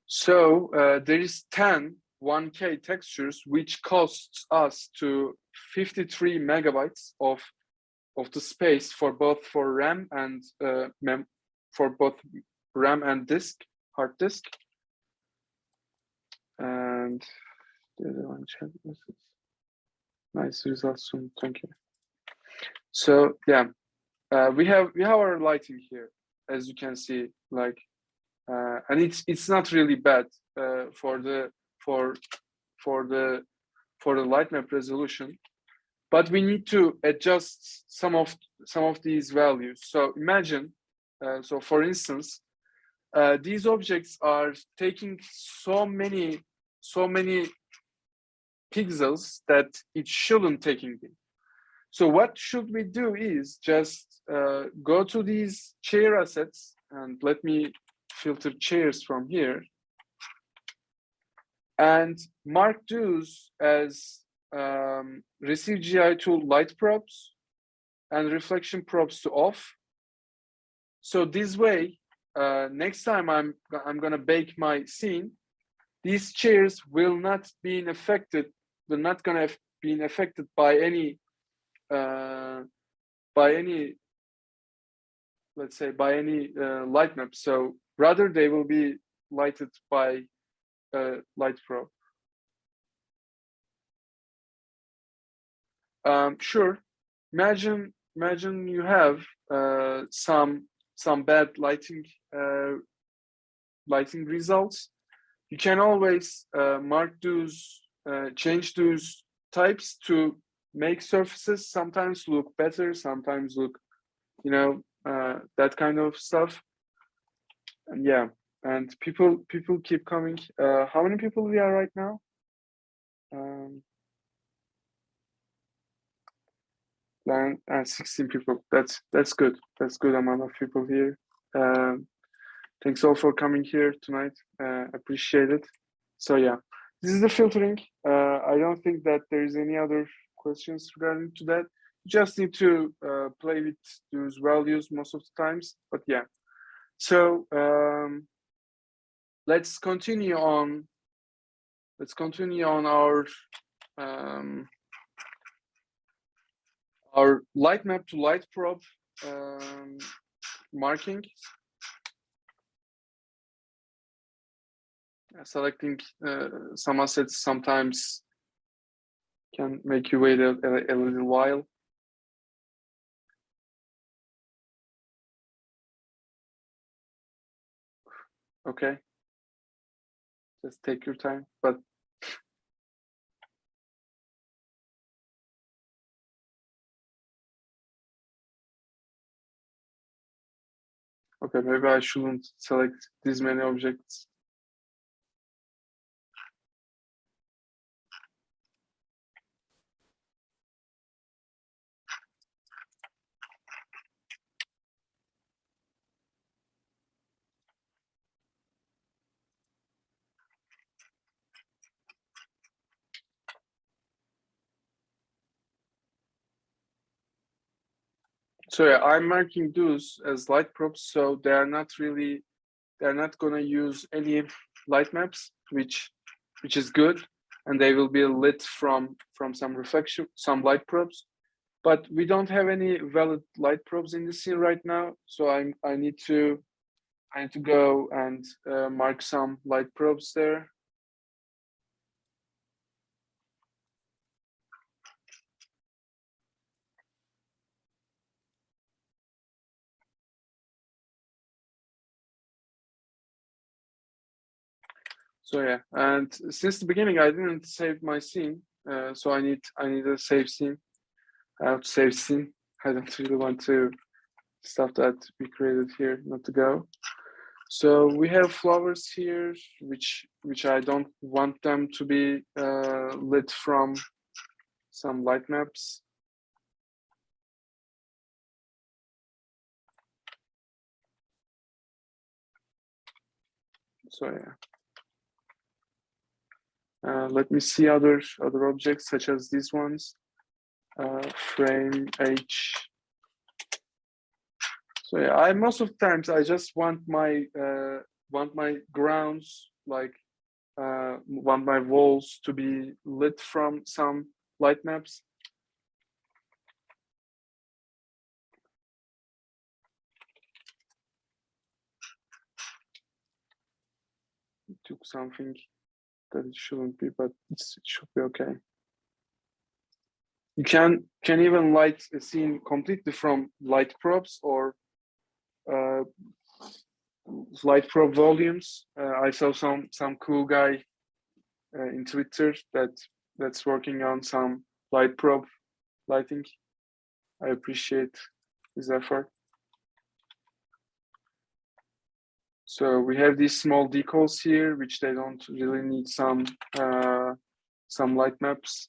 So there is 10 1K textures, which costs us to 53 megabytes of the space for RAM and RAM and disk, hard disk. And the other one, nice results soon. Thank you. So yeah, we have our lighting here, as you can see, like. And it's not really bad for the light map resolution, but we need to adjust some of these values. So imagine, so for instance, these objects are taking so many pixels that it shouldn't taking them. So what should we do is just go to these chair assets, and let me filter chairs from here, and mark those as receive GI tool light probes and reflection probes to off. So this way, next time I'm gonna bake my scene, these chairs will not be affected. They're not gonna be affected by any let's say by any light map. So rather they will be lighted by light probe. Sure. Imagine you have some bad lighting results. You can always mark those, change those types to make surfaces sometimes look better, sometimes look, that kind of stuff. And yeah, and people keep coming. How many people we are right now? 16 people. That's good. That's good amount of people here. Thanks all for coming here tonight. Appreciate it. So yeah, this is the filtering. I don't think that there is any other questions regarding to that. You just need to play with those values most of the times. But yeah, so let's continue on. Let's continue on our Lightmap to light probe marking. Selecting some assets sometimes can make you wait a little while. Okay, just take your time, but okay, maybe I shouldn't select this many objects. So yeah, I'm marking those as light probes, so they're not gonna use any light maps, which is good, and they will be lit from some reflection, some light probes. But we don't have any valid light probes in the scene right now, so I need to go and mark some light probes there. So yeah, and since the beginning I didn't save my scene, so I need a save scene. I have to save scene. I don't really want to stuff that we created here not to go. So we have flowers here, which I don't want them to be lit from some light maps. So yeah. Let me see other objects such as these ones. Frame H. So yeah, most of the times I just want my grounds, like want my walls to be lit from some light maps. It took something that it shouldn't be, but it should be okay. You can even light a scene completely from light probes or light probe volumes. I saw some cool guy in Twitter that's working on some light probe lighting. I appreciate his effort. So we have these small decals here, which they don't really need some light maps.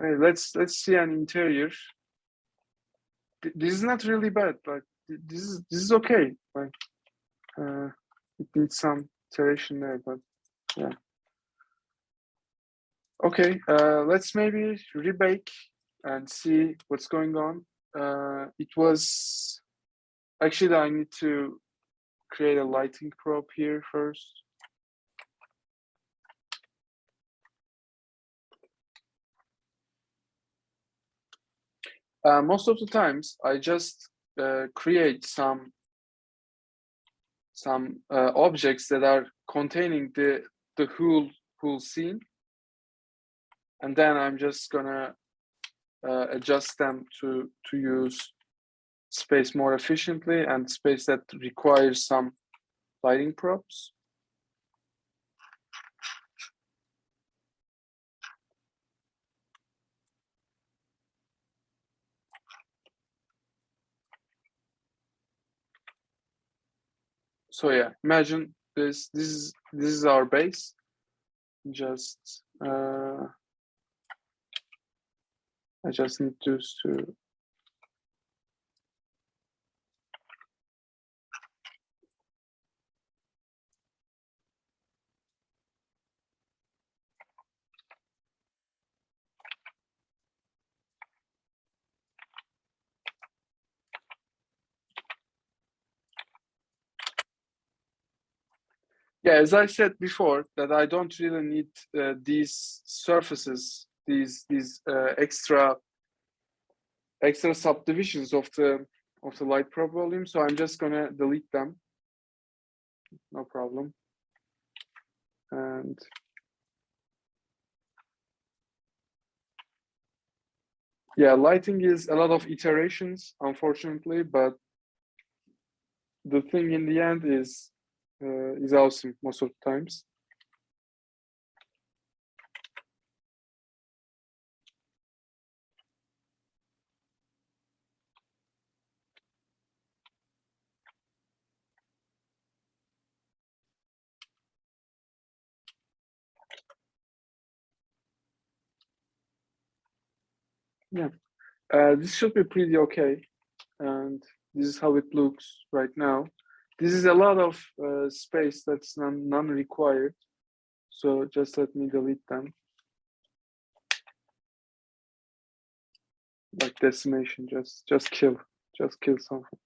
Hey, let's see an interior. This is not really bad, but this is okay. Like it needs some iteration there, but yeah. Okay, let's maybe rebake and see what's going on. It was actually I need to create a lighting probe here first. Most of the times I just create some objects that are containing the whole scene, and then I'm just gonna adjust them to use space more efficiently and space that requires some lighting props. So yeah, imagine this is our base. Just I just need to yeah, as I said before, that I don't really need these surfaces, these extra subdivisions of the light probe volume. So I'm just gonna delete them. No problem. And yeah, lighting is a lot of iterations, unfortunately, but the thing in the end is awesome most of the times. Yeah, this should be pretty okay, and this is how it looks right now. This is a lot of space that's none required, so just let me delete them. Like decimation, just kill something.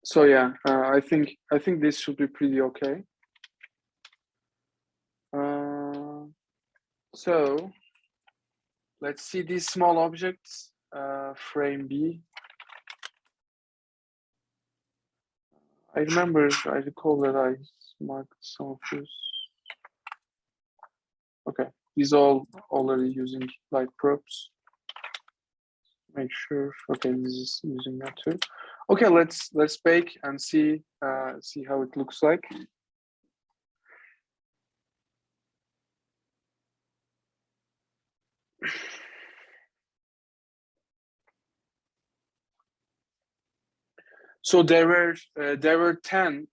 So yeah, I think this should be pretty okay. So let's see these small objects. Frame B. I recall that I marked some of those. Okay, these all already using light probes. Make sure. Okay, this is using that too. Okay, let's bake and see how it looks like. So there were 10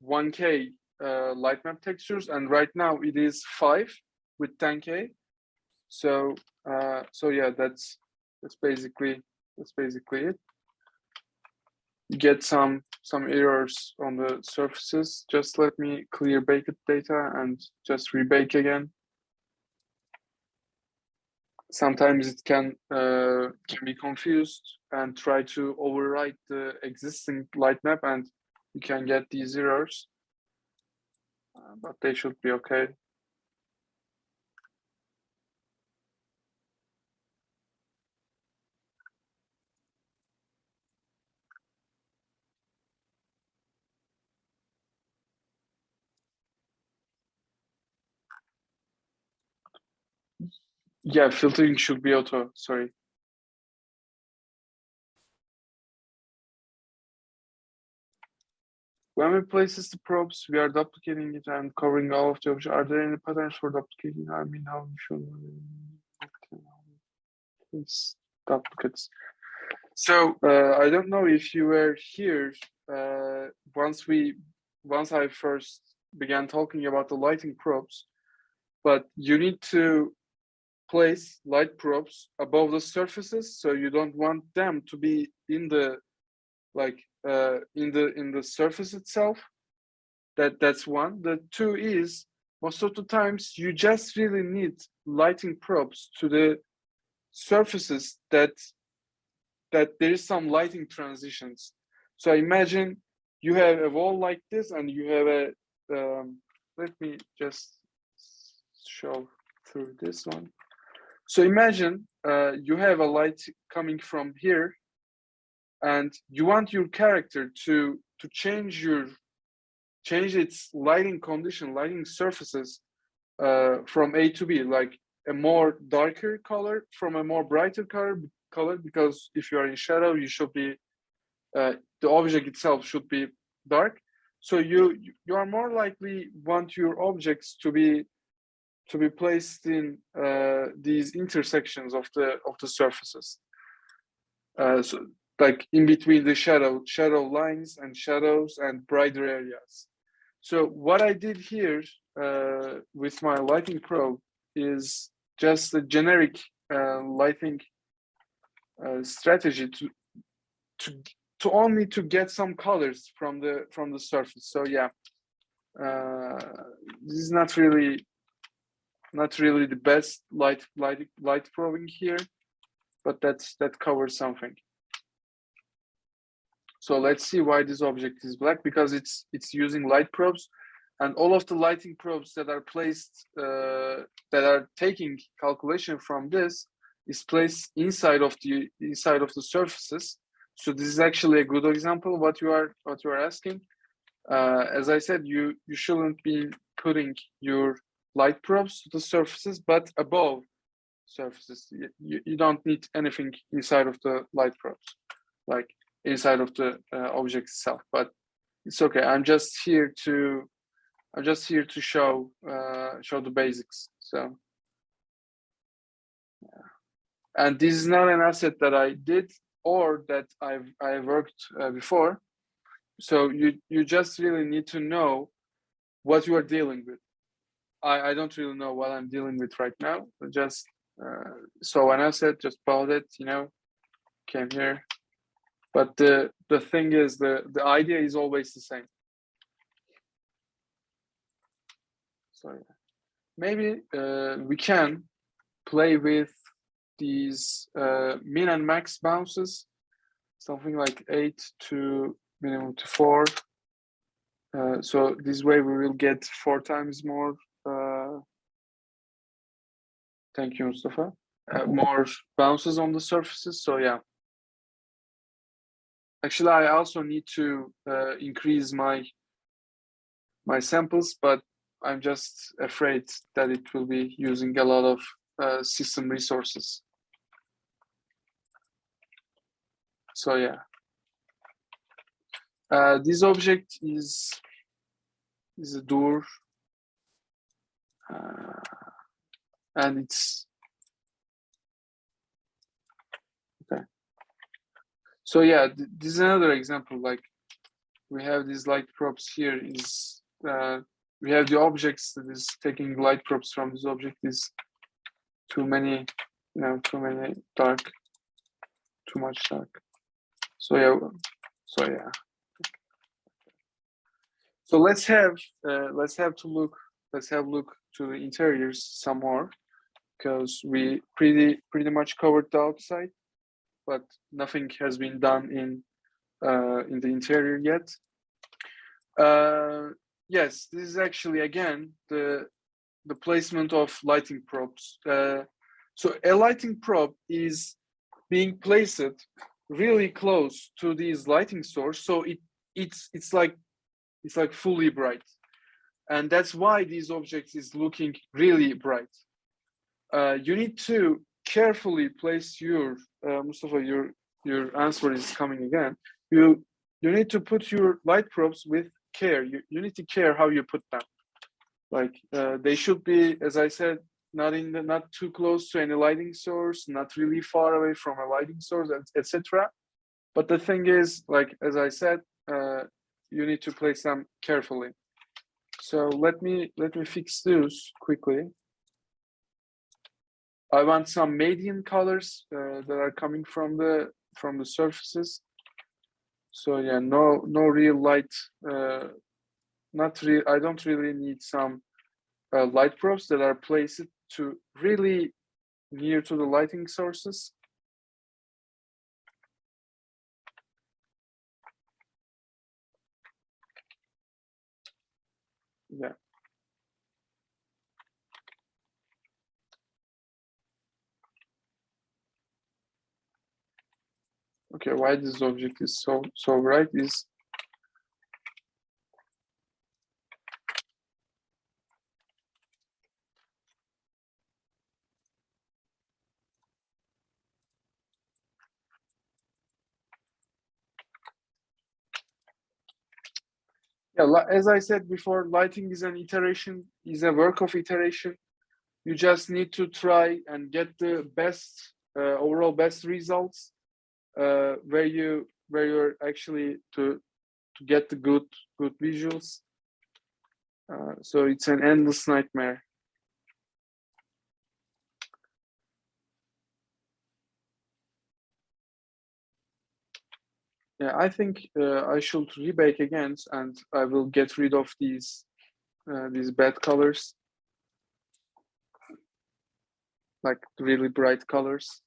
1K Lightmap textures, and right now it is 5 with 10K. So yeah, that's basically it. You get some errors on the surfaces. Just let me clear baked data and just rebake again. Sometimes it can be confused and try to overwrite the existing Lightmap, and you can get these errors, but they should be okay. Yeah, filtering should be auto, sorry. When we places the probes, we are duplicating it and covering all of the objects. Are there any patterns for duplicating? I mean, how we should it's duplicates. So I don't know if you were here once I first began talking about the lighting probes, but you need to place light probes above the surfaces, so you don't want them to be in the in the surface itself. That's one. The two is, most of the times you just really need lighting probes to the surfaces that there is some lighting transitions. So imagine you have a wall like this, and you have a let me just show through this one. So imagine you have a light coming from here, and you want your character to change its lighting condition, lighting surfaces from A to B, like a more darker color from a more brighter color, because if you are in shadow, you should be the object itself should be dark. So you are more likely want your objects to be placed in these intersections of the surfaces. So like in between the shadow lines and shadows and brighter areas. So what I did here with my lighting probe is just a generic lighting strategy to only to get some colors from the surface. So yeah, this is not really the best light probing here, but that covers something. So let's see why this object is black, because it's using light probes, and all of the lighting probes that are placed that are taking calculation from this is placed inside of the surfaces. So this is actually a good example of what you are asking. As I said, you shouldn't be putting your light probes to the surfaces, but above surfaces. You don't need anything inside of the light probes, like inside of the object itself. But it's okay. I'm just here to show the basics. So, yeah. And this is not an asset that I did or that I worked before. So you just really need to know what you are dealing with. I don't really know what I'm dealing with right now. Just saw an asset, just bought it, came here. But the thing is, the idea is always the same. So yeah. Maybe we can play with these min and max bounces, something like 8 to minimum to 4. So this way we will get 4 times more. Thank you, Mustafa. More bounces on the surfaces. So yeah. Actually, I also need to increase my samples, but I'm just afraid that it will be using a lot of system resources. So yeah. This object is a door, and it's okay. So yeah, this is another example. Like we have these light probes here. We have the objects that is taking light probes from this object is too many, too many dark, too much dark. So yeah. So let's have a look to the interiors some more, because we pretty much covered the outside, but nothing has been done in the interior yet. Yes, this is actually again the placement of lighting probes. So a lighting probe is being placed really close to these lighting source, so it's like fully bright, and that's why these objects is looking really bright. You need to carefully place your Mustafa, your answer is coming again. You need to put your light probes with care. You need to care how you put them. Like they should be, as I said, not too close to any lighting source, not really far away from a lighting source, etc. But the thing is, like as I said, you need to place them carefully. So let me fix those quickly. I want some median colors that are coming from the surfaces. So yeah, no real light. I don't really need some light probes that are placed to really near to the lighting sources. Yeah. Okay, why this object is so bright is Yeah, as I said before, lighting is an iteration, is a work of iteration. You just need to try and get the best overall best results where you're actually to get the good visuals. So it's an endless nightmare. Yeah, I think I should rebake again, and I will get rid of these bad colors, like really bright colors.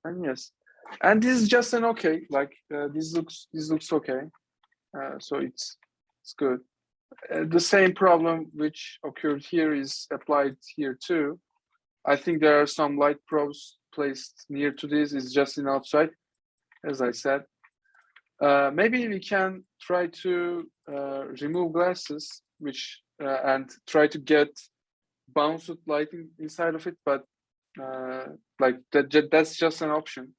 And yes, and this is just an okay. Like this looks okay. So it's good. The same problem which occurred here is applied here too. I think there are some light probes placed near to this. It's just in outside, as I said. Maybe we can try to remove glasses, which and try to get bounced lighting inside of it, but like that's just an option.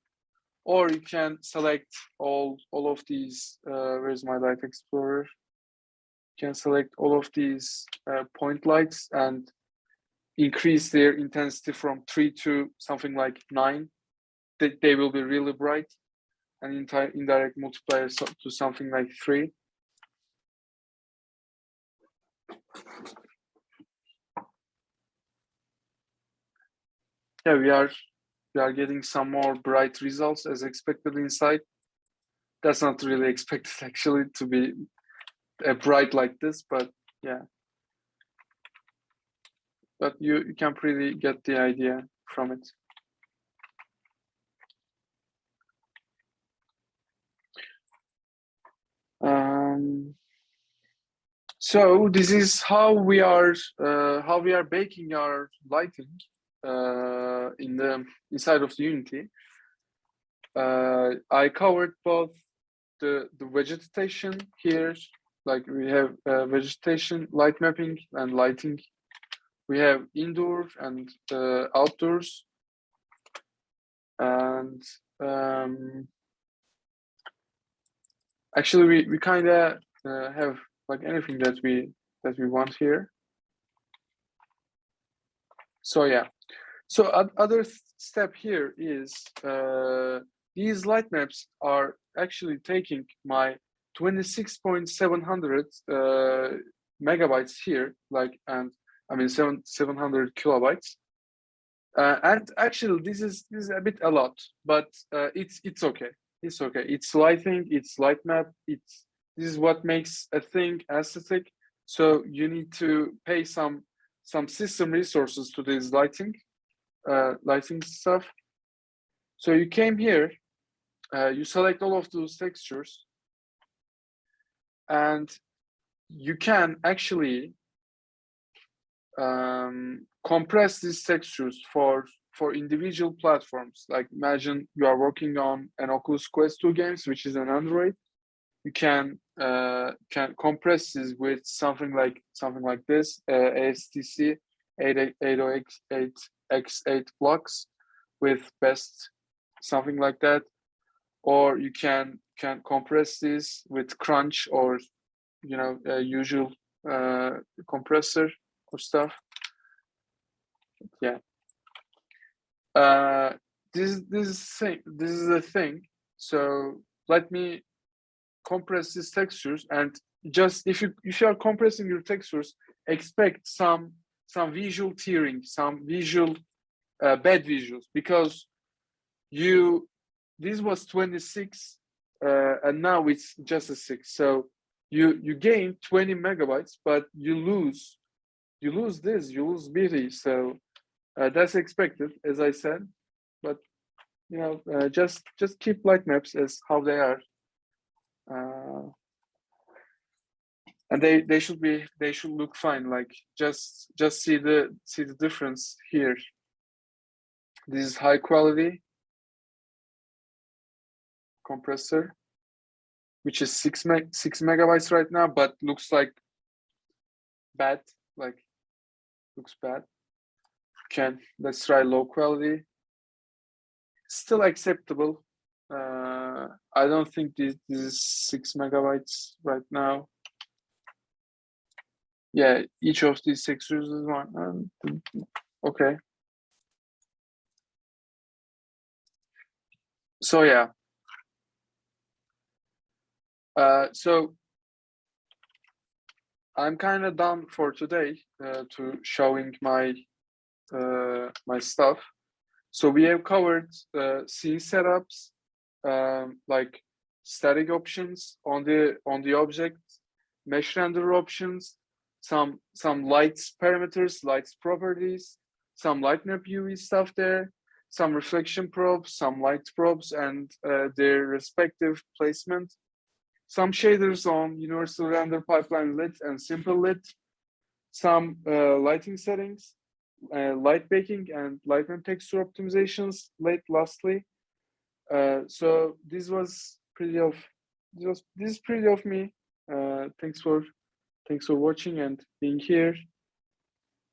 Or you can select all of these. Where's my light explorer? You can select all of these point lights and increase their intensity from 3 to something like 9. They will be really bright, and indirect multiplier to something like 3. Yeah, we are getting some more bright results as expected inside. That's not really expected actually to be bright like this, but yeah. But you can pretty get the idea from it. So this is how we are baking our lighting in the inside of the Unity. I covered both the vegetation here, like we have vegetation, light mapping, and lighting. We have indoor and outdoors, and actually we kind of have like anything that we want here. So yeah, so other step here is these light maps are actually taking my 26.700 megabytes here, like, and I mean 700 kilobytes. And actually this is a bit a lot, but it's okay. It's okay. It's lighting, it's light map, this is what makes a thing aesthetic. So you need to pay some system resources to this lighting stuff. So you came here, you select all of those textures, and you can actually compress these textures for individual platforms. Like imagine you are working on an Oculus Quest 2 games, which is an Android. You can compress this with something like this, ASTC 808X8 blocks with best something like that, or you can compress this with Crunch or a usual compressor or stuff. Yeah. This is a thing. So let me compress these textures, and just if you are compressing your textures, expect some visual tearing, some visual bad visuals, because this was 26 and now it's just a 6. So you gain 20 megabytes, but you lose this, you lose beauty. So that's expected, as I said, but just keep light maps as how they are, and they should look fine. Like just see the difference here. This is high quality compressor, which is 6 megabytes right now, but looks like bad, like looks bad. Let's try low quality. Still acceptable. I don't think this is 6 megabytes right now. Yeah, each of these textures is one. Okay. So yeah. So I'm kind of done for today to showing my my stuff. So we have covered scene setups, like static options on the object, mesh render options, some lights parameters, lights properties, some Lightmap UV stuff there, some reflection probes, some light probes, and their respective placement. Some shaders on universal render pipeline lit and simple lit, some lighting settings, light baking and Lightmap texture optimizations lastly. So this is pretty of me. Thanks for watching and being here.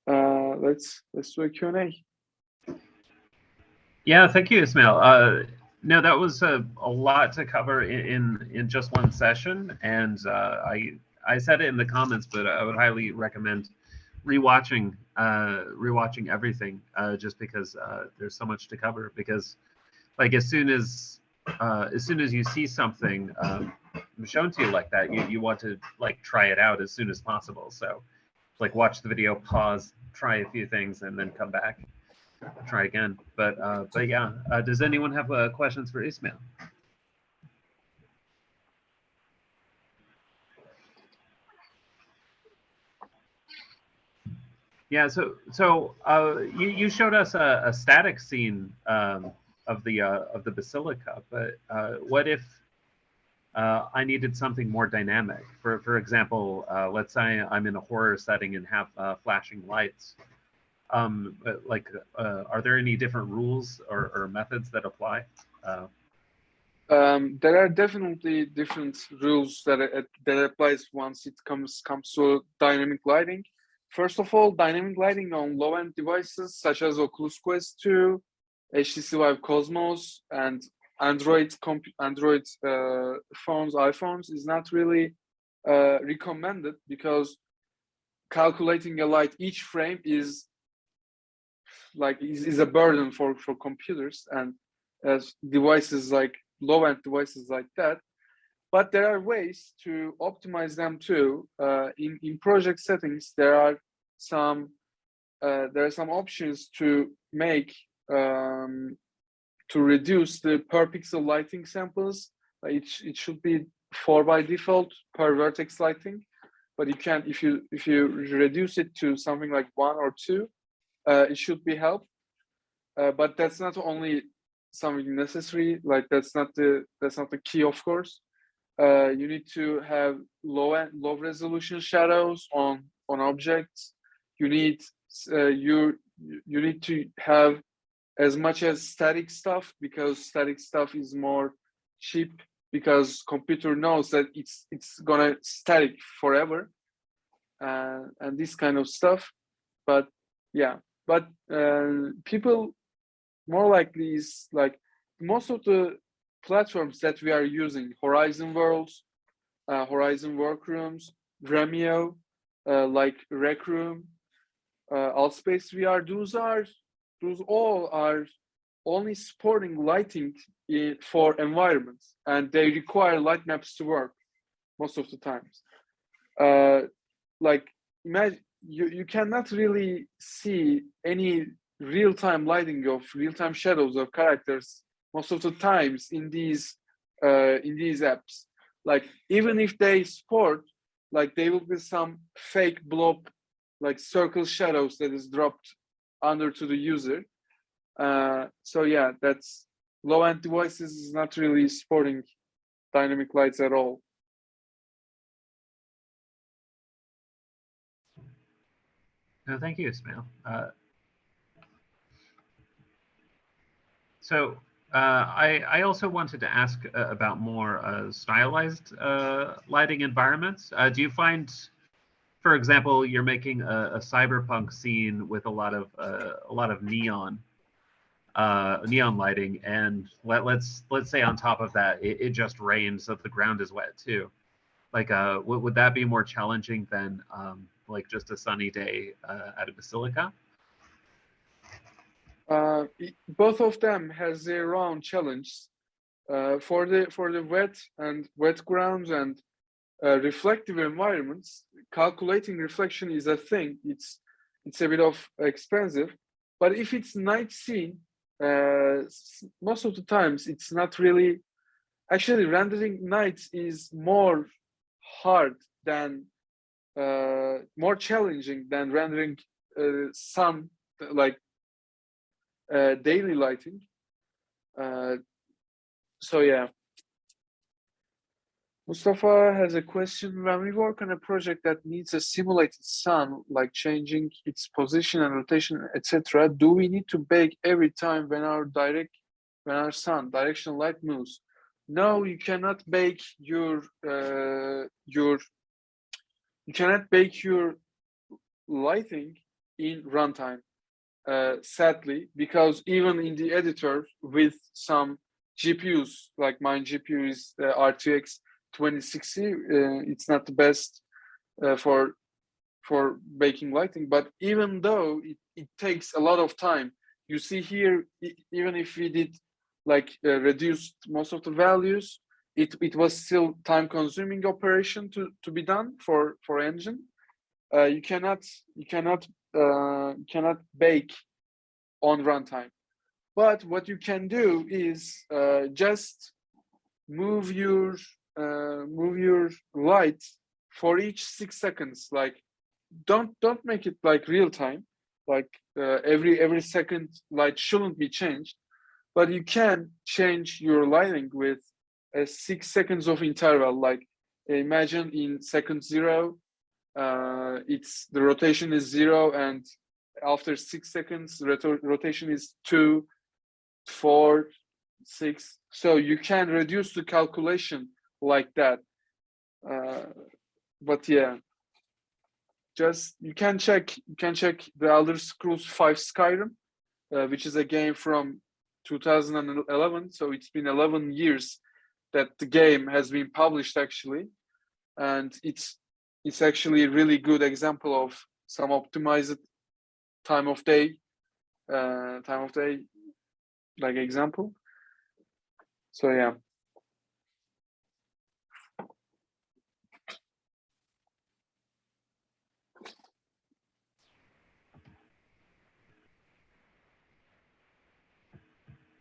Let's do a Q&A. Yeah, thank you, Ismail. No, that was a lot to cover in just one session, and I said it in the comments, but I would highly recommend rewatching everything, just because there's so much to cover. Because like as soon as you see something shown to you like that, you want to like try it out as soon as possible. So like watch the video, pause, try a few things, and then come back. Try again. But yeah, does anyone have questions for Ismail? Yeah, so you showed us a static scene of the basilica, but what if I needed something more dynamic? For example, let's say I'm in a horror setting and have flashing lights. Are there any different rules or methods that apply? There are definitely different rules that applies once it comes to dynamic lighting. First of all, dynamic lighting on low-end devices such as Oculus Quest 2, HTC Vive Cosmos, and Android phones, iPhones is not really recommended, because calculating a light each frame is a burden for computers and as devices like low-end devices like that. But there are ways to optimize them too. In project settings, there are some options to make to reduce the per pixel lighting samples. It should be 4 by default per vertex lighting, but you can, if you reduce it to something like 1 or 2, it should be help. But that's not only something necessary. Like that's not the key, of course. You need to have low resolution shadows on objects. You need to have as much as static stuff, because static stuff is more cheap, because computer knows that it's gonna static forever, and this kind of stuff. But yeah, people more likely is like most of the platforms that we are using, Horizon Worlds, Horizon Workrooms, Remio, like Rec Room, Altspace VR, those all are only supporting lighting for environments, and they require light maps to work most of the times. Like imagine you cannot really see any real-time lighting of real-time shadows of characters most of the times in these apps. Like even if they support, like there will be some fake blob, like circle shadows that is dropped under to the user. So yeah, that's low-end devices is not really supporting dynamic lights at all. No, thank you, Ismail. So I also wanted to ask about more stylized lighting environments. Do you find, for example, you're making a cyberpunk scene with a lot of neon? neon lighting, and let's say on top of that it just rains, so the ground is wet too. Like, would that be more challenging than like just a sunny day at a basilica? Both of them has their own challenge. For the wet grounds and reflective environments, calculating reflection is a thing. It's a bit of expensive, but if it's night scene, most of the times it's not really. Actually, rendering nights is more hard than more challenging than rendering sun, like daily lighting. So yeah. Mustafa has a question. When we work on a project that needs a simulated sun, like changing its position and rotation, etc., do we need to bake every time when our sun, directional light, moves? No, you cannot bake your lighting in runtime, sadly, because even in the editor with some GPUs, like my GPU is RTX 2060, it's not the best for baking lighting, but even though it takes a lot of time, you see here, even if we did like reduced most of the values, it was still time consuming operation to be done for engine. You cannot bake on runtime, but what you can do is just move your light for each 6 seconds. Like, don't make it like real time, like every second light shouldn't be changed, but you can change your lighting with 6 seconds of interval. Like, imagine in second 0, the rotation is 0, and after 6 seconds rotation is 2, 4, 6. So you can reduce the calculation like that. But yeah, just you can check the Elder Scrolls 5 Skyrim, which is a game from 2011. So it's been 11 years that the game has been published, actually, and it's actually a really good example of some optimized time of day like example. So yeah.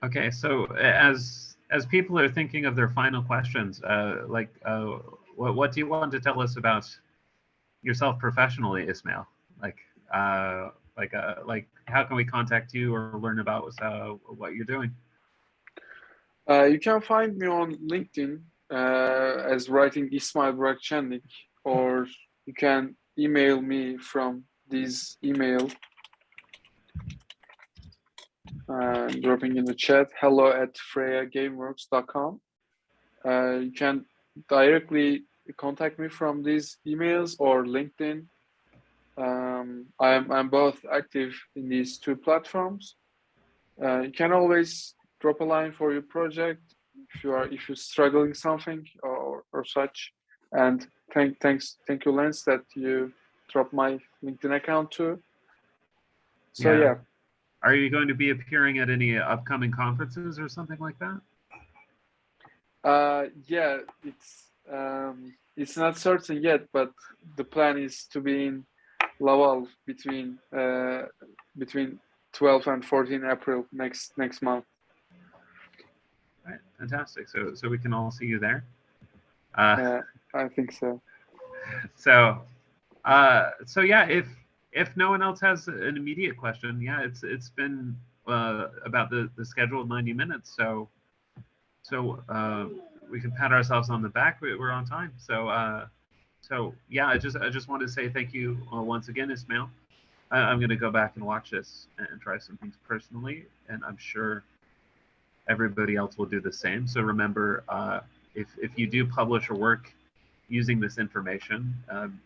Okay, so as people are thinking of their final questions, what do you want to tell us about yourself professionally, Ismail? Like how can we contact you or learn about what you're doing? You can find me on LinkedIn as writing Ismail Çendik, or you can email me from this email, dropping in the chat, hello@freyagameworks.com. You can directly contact me from these emails or LinkedIn. I'm both active in these two platforms. You can always drop a line for your project if you're struggling something or such. And thank you, Lance, that you dropped my LinkedIn account too. So yeah. Are you going to be appearing at any upcoming conferences or something like that? Yeah, it's not certain yet, but the plan is to be in Laval between 12 and 14 April next month. All right, fantastic. So we can all see you there. Yeah, I think so. So yeah, if no one else has an immediate question, yeah, it's been about the scheduled 90 minutes. So we can pat ourselves on the back. We're on time. So yeah, I just want to say thank you once again, Ismail. I'm going to go back and watch this and try some things personally, and I'm sure everybody else will do the same. So remember, if you do publish a work using this information,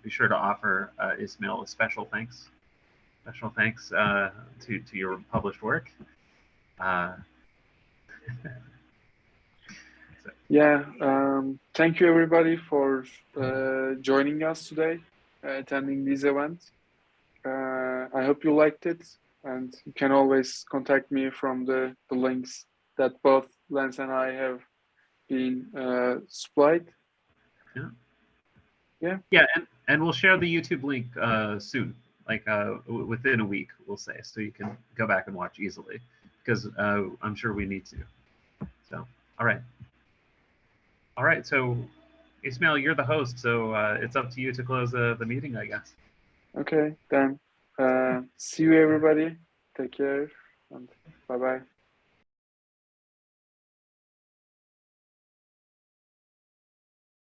be sure to offer Ismail a special thanks to your published work. Yeah, thank you everybody for joining us today, attending this event. I hope you liked it, and you can always contact me from the links that both Lance and I have been supplied. Yeah, and we'll share the YouTube link soon, like within a week, we'll say, so you can go back and watch easily, because I'm sure we need to. So, all right. So, Ismail, you're the host, so it's up to you to close the meeting, I guess. Okay, then see you everybody. Take care and bye bye.